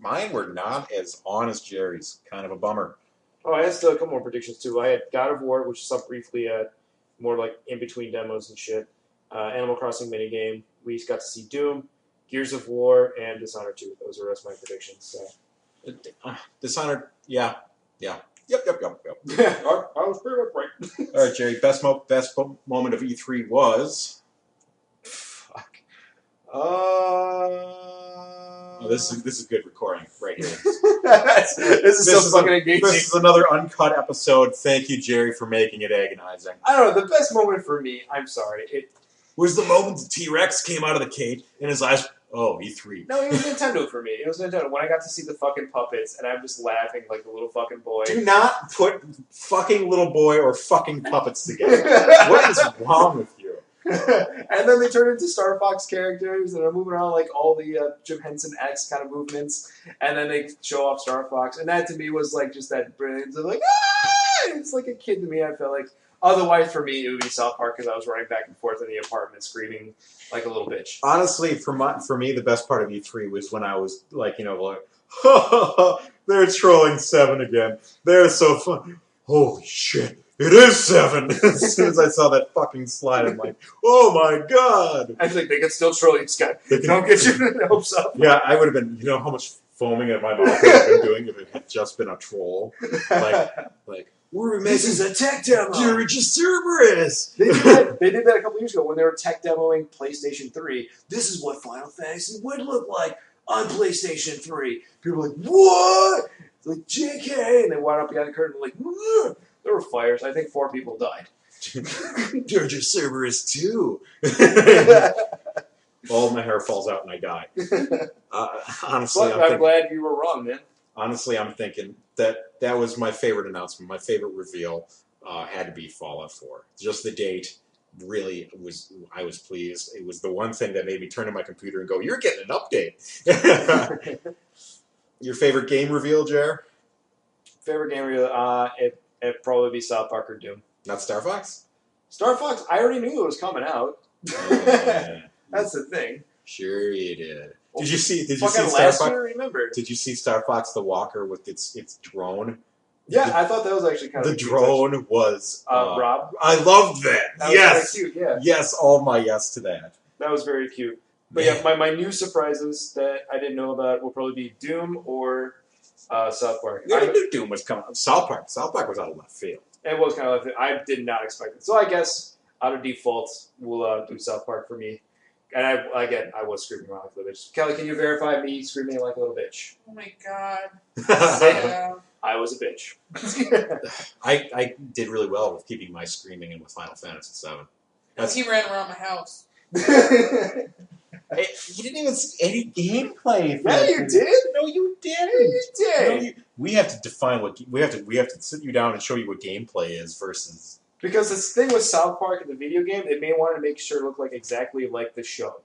S1: Mine were not as on as Jerry's. Kind of a bummer.
S2: Oh, I had still a couple more predictions too. I had God of War, which is up briefly, more like in between demos and shit. Animal Crossing minigame. We got to see Doom, Gears of War, and Dishonored 2. Those are the rest of my predictions. So.
S1: Dishonored, yeah. Yep.
S2: I was pretty much right.
S1: All right, Jerry. Best moment of E3 was.
S2: Fuck.
S1: This is good recording right here.
S2: This is so fucking engaging.
S1: This is another uncut episode. Thank you, Jerry, for making it agonizing.
S2: I don't know. The best moment for me, I'm sorry, it
S1: was the moment the T-Rex came out of the cage and his eyes. Oh, E3.
S2: No, it was Nintendo for me. It was Nintendo. When I got to see the fucking puppets, and I'm just laughing like a little fucking boy.
S1: Do not put fucking little boy or fucking puppets together. What is wrong with you?
S2: And then they turn into Star Fox characters, and are moving around like all the Jim Henson X kind of movements, and then they show off Star Fox, and that to me was like just that brilliance of like, ah! It's like a kid to me, I felt like. Otherwise, for me, it would be South Park because I was running back and forth in the apartment screaming like a little bitch.
S1: Honestly, for me, the best part of E3 was when I was like, they're trolling 7 again. They're so fun. Holy shit, it is 7. As soon as I saw that fucking slide, I'm like, oh my god.
S2: I think they could still troll you, Scott. Don't get your hopes up.
S1: Yeah, I would have been, how much foaming at my mouth I would have been doing if it had just been a troll. Like,
S2: this is a tech demo.
S1: You're just Cerberus.
S2: They did that a couple years ago when they were tech demoing PlayStation 3. This is what Final Fantasy would look like on PlayStation 3. People were like, what? It's like, JK. And they went up behind the curtain like, whoa. There were fires. I think 4 people died.
S1: You're just Cerberus too. All my hair falls out and I die. Honestly,
S2: I'm glad you were wrong, man.
S1: Honestly, I'm thinking that was my favorite announcement. My favorite reveal had to be Fallout 4. Just the date really I was pleased. It was the one thing that made me turn to my computer and go, you're getting an update. Your favorite game reveal, Jer?
S2: Favorite game reveal? It'd probably be South Park or Doom.
S1: Not Star Fox?
S2: Star Fox, I already knew it was coming out. That's the thing.
S1: Sure you did. Did you see
S2: Star Fox? Remember?
S1: Did you see Star Fox the Walker with its drone?
S2: Yeah, I thought that was actually kind of
S1: cute. The drone was
S2: Rob.
S1: I loved that. Yes,
S2: was cute. Yeah.
S1: Yes, all my yes to that.
S2: That was very cute. But yeah, my new surprises that I didn't know about will probably be Doom or South Park.
S1: I knew Doom was coming. South Park was out of left field.
S2: It was kind of left field. I did not expect it. So I guess out of default, we'll do South Park for me. And I was screaming like a little bitch. Kelly, can you verify me screaming like a little bitch?
S3: Oh my god. Yeah.
S2: I was a bitch.
S1: I did really well with keeping my screaming in with Final Fantasy VII.
S3: He ran around my house.
S1: You didn't even see any gameplay.
S2: Yeah, you did.
S1: No, you didn't.
S2: You did.
S1: No, we have to define what we have to sit you down and show you what gameplay is versus.
S2: Because this thing with South Park in the video game, they may want to make sure it looked like exactly like the show.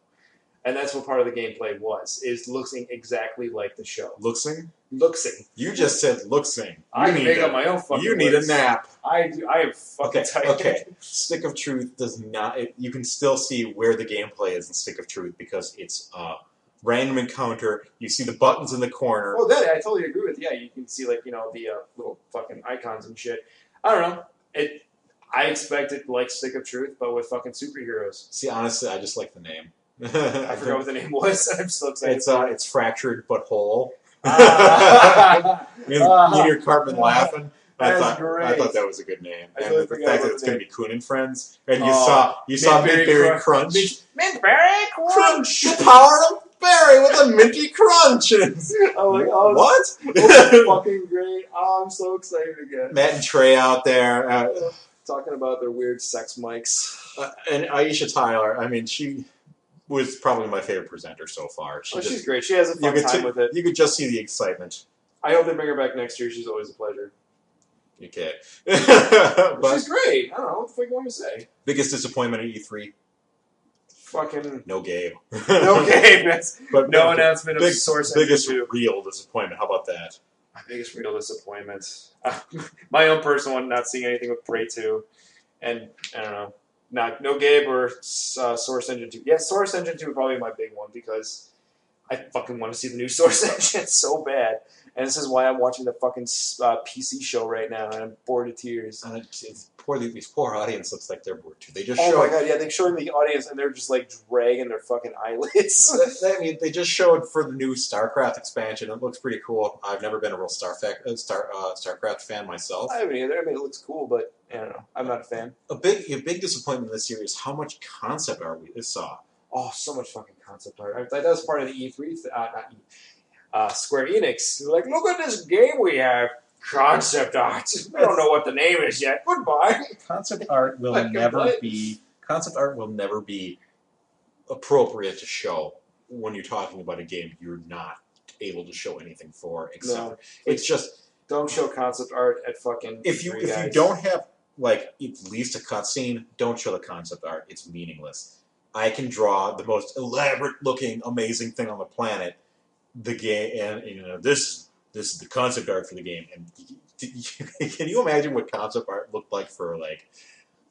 S2: And that's what part of the gameplay was, is looking exactly like the show.
S1: Looksing?
S2: Looksing.
S1: You just said looksing.
S2: I can make up my own fucking
S1: You need
S2: words.
S1: a nap.
S2: I do. I am fucking tired.
S1: Okay. Stick of Truth does not... you can still see where the gameplay is in Stick of Truth because it's random encounter. You see the buttons in the corner.
S2: Well, that I totally agree with. Yeah, you can see, like, the little fucking icons and shit. I don't know. I expect it like Stick of Truth, but with fucking superheroes.
S1: See, honestly, I just like the name.
S2: I forgot what the name was. I'm still excited.
S1: It's Fractured But Whole.
S2: Ah.
S1: Meteor Cartman laughing. I
S2: Great.
S1: thought that was a good name.
S2: I
S1: And
S2: totally
S1: the
S2: forgot
S1: fact that
S2: about
S1: it's
S2: the
S1: going to
S2: name.
S1: be Coon and Friends. And you saw
S2: Mint
S1: Berry Crunch.
S2: Mintberry
S1: Crunch! The power of berry with a minty crunch!
S2: Oh my god.
S1: What?
S2: That's fucking great. Oh, I'm so excited again.
S1: Matt and Trey out there.
S2: Talking about their weird sex mics.
S1: And Aisha Tyler, I mean, she was probably my favorite presenter so far.
S2: She's great. She has a fun time with it.
S1: You could just see the excitement.
S2: I hope they bring her back next year. She's always a pleasure.
S1: Okay.
S2: But she's great. I don't know. What the fuck you want me to say?
S1: Biggest disappointment at E3?
S2: Fucking...
S1: No Gabe.
S2: No Gabe.
S1: But
S2: no announcement of Source
S1: biggest
S2: Engine 2.
S1: real disappointment. How about that?
S2: My biggest real disappointment. My own personal one, not seeing anything with Prey 2. And, I don't know. No Gabe or Source Engine 2. Yeah, Source Engine 2 would probably be my big one because I fucking want to see the new Source Engine so bad. And this is why I'm watching the fucking PC show right now, and I'm bored to tears.
S1: These poor audience looks like they're bored too. They just
S2: my god, yeah, they showed the audience, and they're just like dragging their fucking eyelids.
S1: I mean, they just showed for the new StarCraft expansion. It looks pretty cool. I've never been a real StarCraft fan myself.
S2: I haven't either. I mean, it looks cool, but I don't know. I'm not a fan.
S1: A big disappointment in this series is how much concept art we saw.
S2: Oh, so much fucking concept art. That was part of the E3, Square Enix. They're like, look at this game we have. Concept art. We don't know what the name is yet. Goodbye.
S1: Concept art will never be appropriate to show when you're talking about a game you're not able to show anything for. Except it's just
S2: don't show concept art at fucking.
S1: If you don't have like at least a cutscene, don't show the concept art. It's meaningless. I can draw the most elaborate looking, amazing thing on the planet. The game, and this is the concept art for the game. And can you imagine what concept art looked like for like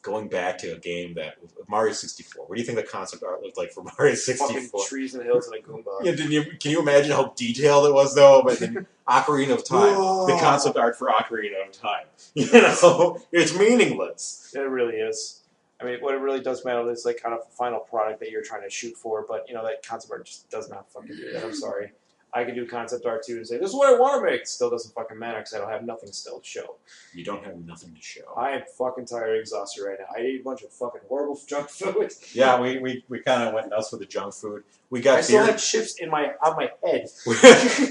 S1: going back to a game that Mario 64? What do you think the concept art looked like for Mario 64?
S2: Fucking trees and hills and a Goomba.
S1: Yeah, can you imagine how detailed it was though? But then Ocarina of Time, the concept art for Ocarina of Time, it's meaningless.
S2: It really is. I mean, what it really does matter is like kind of final product that you're trying to shoot for, but that concept art just does not fucking do that. I'm sorry. I can do concept art too and say, this is what I want to make. It still doesn't fucking matter because I don't have nothing still to show.
S1: You don't have nothing to show.
S2: I am fucking tired and exhausted right now. I ate a bunch of fucking horrible junk food.
S1: Yeah, we kind of went nuts with the junk food.
S2: I still had chips on my head.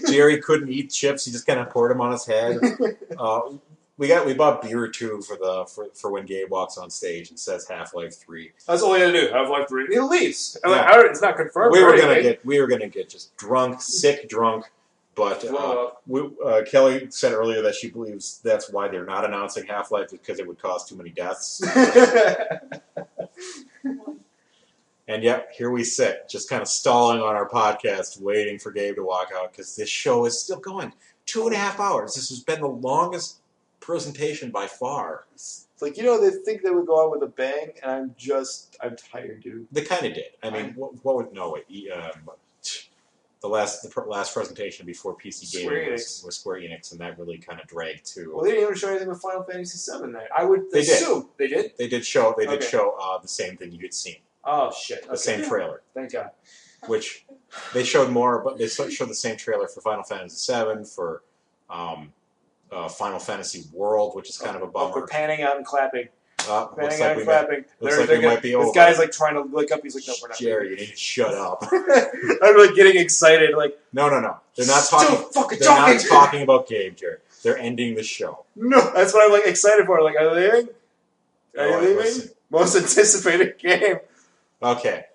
S1: Jerry couldn't eat chips. He just kind of poured them on his head. We bought beer too for when Gabe walks on stage and says Half-Life 3.
S2: That's all you had to do. Half-Life 3. He leaves.
S1: Yeah.
S2: It's not confirmed.
S1: We were gonna get just drunk, sick drunk. But Kelly said earlier that she believes that's why they're not announcing Half-Life because it would cause too many deaths. And yep, here we sit, just kind of stalling on our podcast, waiting for Gabe to walk out because this show is still going. 2.5 hours. This has been the longest presentation by far.
S2: It's like, they think they would go out with a bang, and I'm tired, dude.
S1: They kind of did. I mean, what would the last presentation before PC Gaming was Square Enix, and that really kind of dragged too.
S2: Well, they didn't even show anything with Final Fantasy VII there. I would assume they did.
S1: They did show the same thing you had seen.
S2: Oh shit!
S1: The same trailer.
S2: Thank God.
S1: Which they showed more, but they showed the same trailer for Final Fantasy VII, for Final Fantasy World, which is kind of a bummer.
S2: We're panning out and clapping.
S1: Looks like we might be over.
S2: This guy's like trying to look up. He's like, no, we're not.
S1: Jerry, you need to shut up.
S2: I'm like getting excited. Like,
S1: no. They're not talking. They're not talking about Gabe, Jerry. They're ending the show.
S2: No, that's what I'm like excited for. Like, are they leaving? Are you leaving? Most anticipated game.
S1: Okay.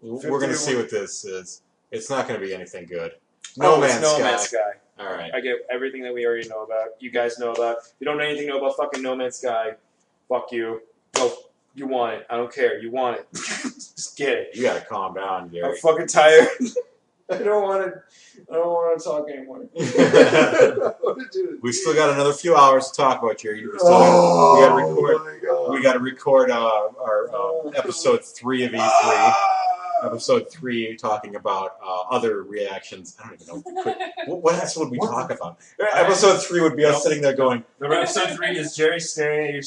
S1: We're going to see what this is. It's not going to be anything good.
S2: No Man's Sky.
S1: All right.
S2: I get everything that we already know about. You guys know about. If you don't know anything about fucking No Man's Sky, fuck you. Go. You want it. I don't care. You want it. Just get it.
S1: You got to calm down, Gary.
S2: I'm fucking tired. I don't want to talk anymore.
S1: We still got another few hours to talk about, Jerry. We got to record. We got to record our episode 3 of E3. Episode 3, talking about other reactions. I don't even know. What else would we talk about? Episode 3 would be us sitting there going.
S2: The episode 3 is Jerry staring at your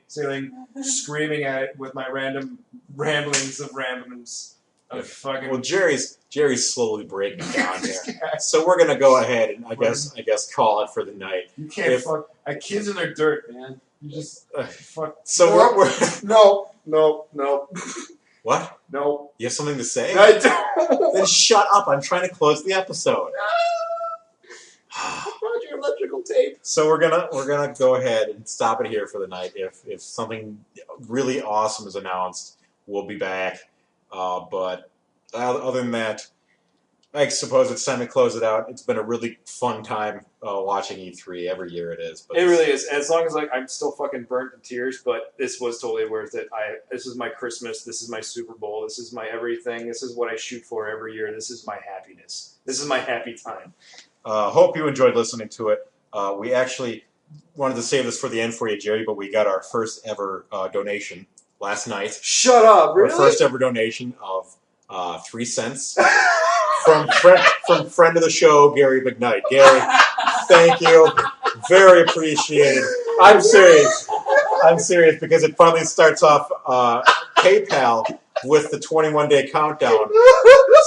S2: ceiling, screaming at it with my random ramblings of randomness. Fucking.
S1: Well, Jerry's slowly breaking down here, so we're gonna go ahead and I guess call it for the night.
S2: You can't fuck. Kids in their dirt, man. You just fuck.
S1: So we're
S2: No.
S1: What?
S2: No.
S1: You have something to say?
S2: I don't.
S1: Then shut up. I'm trying to close the episode.
S2: I brought your electrical tape.
S1: So we're gonna go ahead and stop it here for the night. If something really awesome is announced, we'll be back. But other than that, I suppose it's time to close it out. It's been a really fun time watching E3. Every year it is. But
S2: it really is. As long as I'm still fucking burnt to tears, but this was totally worth it. This is my Christmas. This is my Super Bowl. This is my everything. This is what I shoot for every year. This is my happiness. This is my happy time.
S1: Hope you enjoyed listening to it. We actually wanted to save this for the end for you, Jerry, but we got our first ever donation last night.
S2: Shut up! Really?
S1: Our first ever donation of 3 cents. From friend of the show, Gary McKnight. Gary, thank you. Very appreciated. I'm serious because it finally starts off PayPal with the 21-day countdown.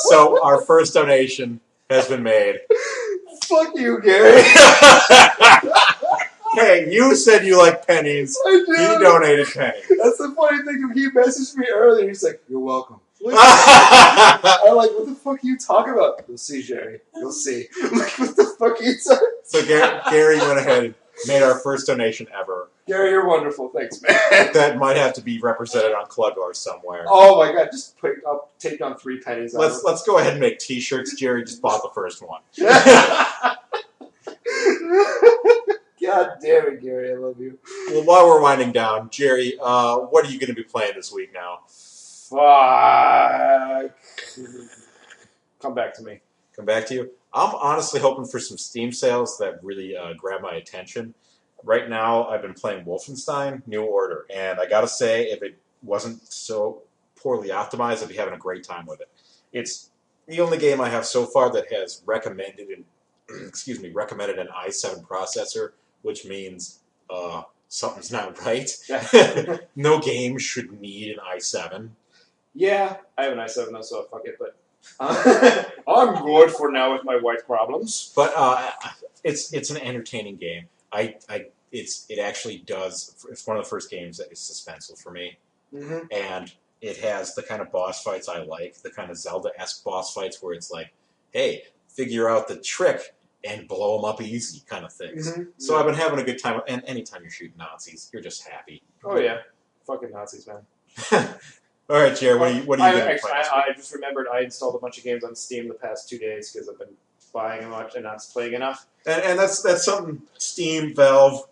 S1: So our first donation has been made.
S2: Fuck you, Gary.
S1: Hey, you said you like pennies.
S2: I do.
S1: You donated pennies.
S2: That's the funny thing. He messaged me earlier. He's like, "You're welcome." I'm like, what the fuck are you talking about? You'll see, Jerry. You'll see. I'm like, what the fuck are you talking about?
S1: So Gary went ahead and made our first donation ever.
S2: Gary, you're wonderful. Thanks, man.
S1: That might have to be represented on Clugor somewhere.
S2: Oh my god, just I'll take on 3 pennies.
S1: Let's go ahead and make t-shirts. Jerry just bought the first one.
S2: God damn it, Gary. I love you.
S1: Well, while we're winding down, Jerry, what are you going to be playing this week now?
S2: Fuck. Come back to me.
S1: Come back to you? I'm honestly hoping for some Steam sales that really grab my attention. Right now, I've been playing Wolfenstein New Order, and I gotta say, if it wasn't so poorly optimized, I'd be having a great time with it. It's the only game I have so far that has recommended an i7 processor, which means something's not right. No game should need an i7.
S2: Yeah, I have an i7 though, so fuck it, but I'm good for now with my wife problems.
S1: But it's an entertaining game. It actually does. It's one of the first games that is suspenseful for me, and it has the kind of boss fights I like, the kind of Zelda-esque boss fights where it's like, hey, figure out the trick and blow them up easy kind of things. So I've been having a good time. And anytime you're shooting Nazis, you're just happy.
S2: Oh yeah, fucking Nazis, man.
S1: All right, Jerry, what are you going to play?
S2: I just remembered I installed a bunch of games on Steam the past 2 days because I've been buying a much and not playing enough.
S1: And that's something Steam, Valve,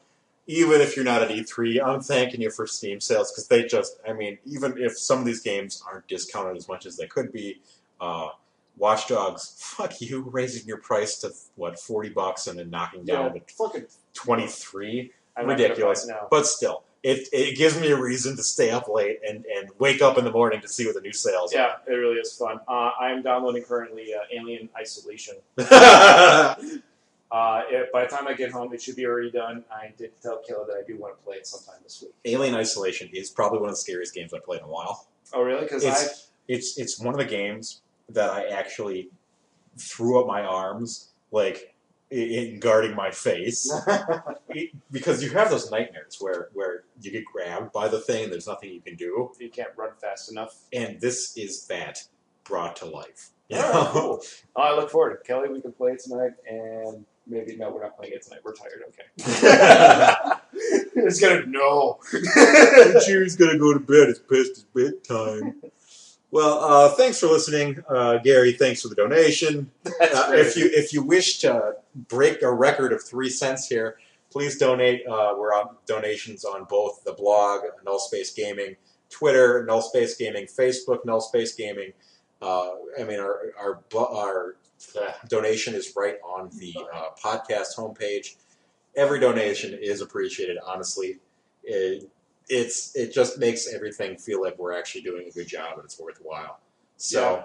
S1: even if you're not at E3, I'm thanking you for Steam sales because they just, even if some of these games aren't discounted as much as they could be, Watch Dogs, fuck you, raising your price to, $40 and then knocking down to
S2: fucking
S1: 23?
S2: I'm
S1: ridiculous.
S2: Now.
S1: But still, it gives me a reason to stay up late and wake up in the morning to see what the new sales are.
S2: Yeah, it really is fun. I'm downloading currently Alien Isolation. By the time I get home, it should be already done. I did tell Kayla that I do want to play it sometime this week.
S1: Alien Isolation is probably one of the scariest games I've played in a while.
S2: Oh, really? Because
S1: it's one of the games that I actually threw up my arms, like, in guarding my face. Because you have those nightmares where you get grabbed by the thing and there's nothing you can do.
S2: You can't run fast enough.
S1: And this is that brought to life.
S2: Yeah, cool. I look forward to it. Kelly, we can play it tonight, and maybe, no, we're not playing it tonight. We're tired, okay. It's gonna, no.
S1: Jerry's gonna go to bed. It's past his bedtime. Well, thanks for listening, Gary. Thanks for the donation. If you wish to break a record of 3 cents here, please donate. We're on donations on both the blog, Nullspace Gaming, Twitter, Nullspace Gaming, Facebook, Nullspace Gaming. Our donation is right on the podcast homepage. Every donation is appreciated, honestly. It just makes everything feel like we're actually doing a good job and it's worthwhile. So,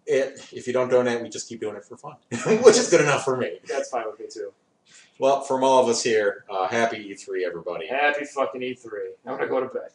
S1: if you don't donate, we just keep doing it for fun, which is good enough for me.
S2: That's fine with me too.
S1: Well, from all of us here, happy E3, everybody.
S2: Happy fucking E3. I'm gonna go to bed.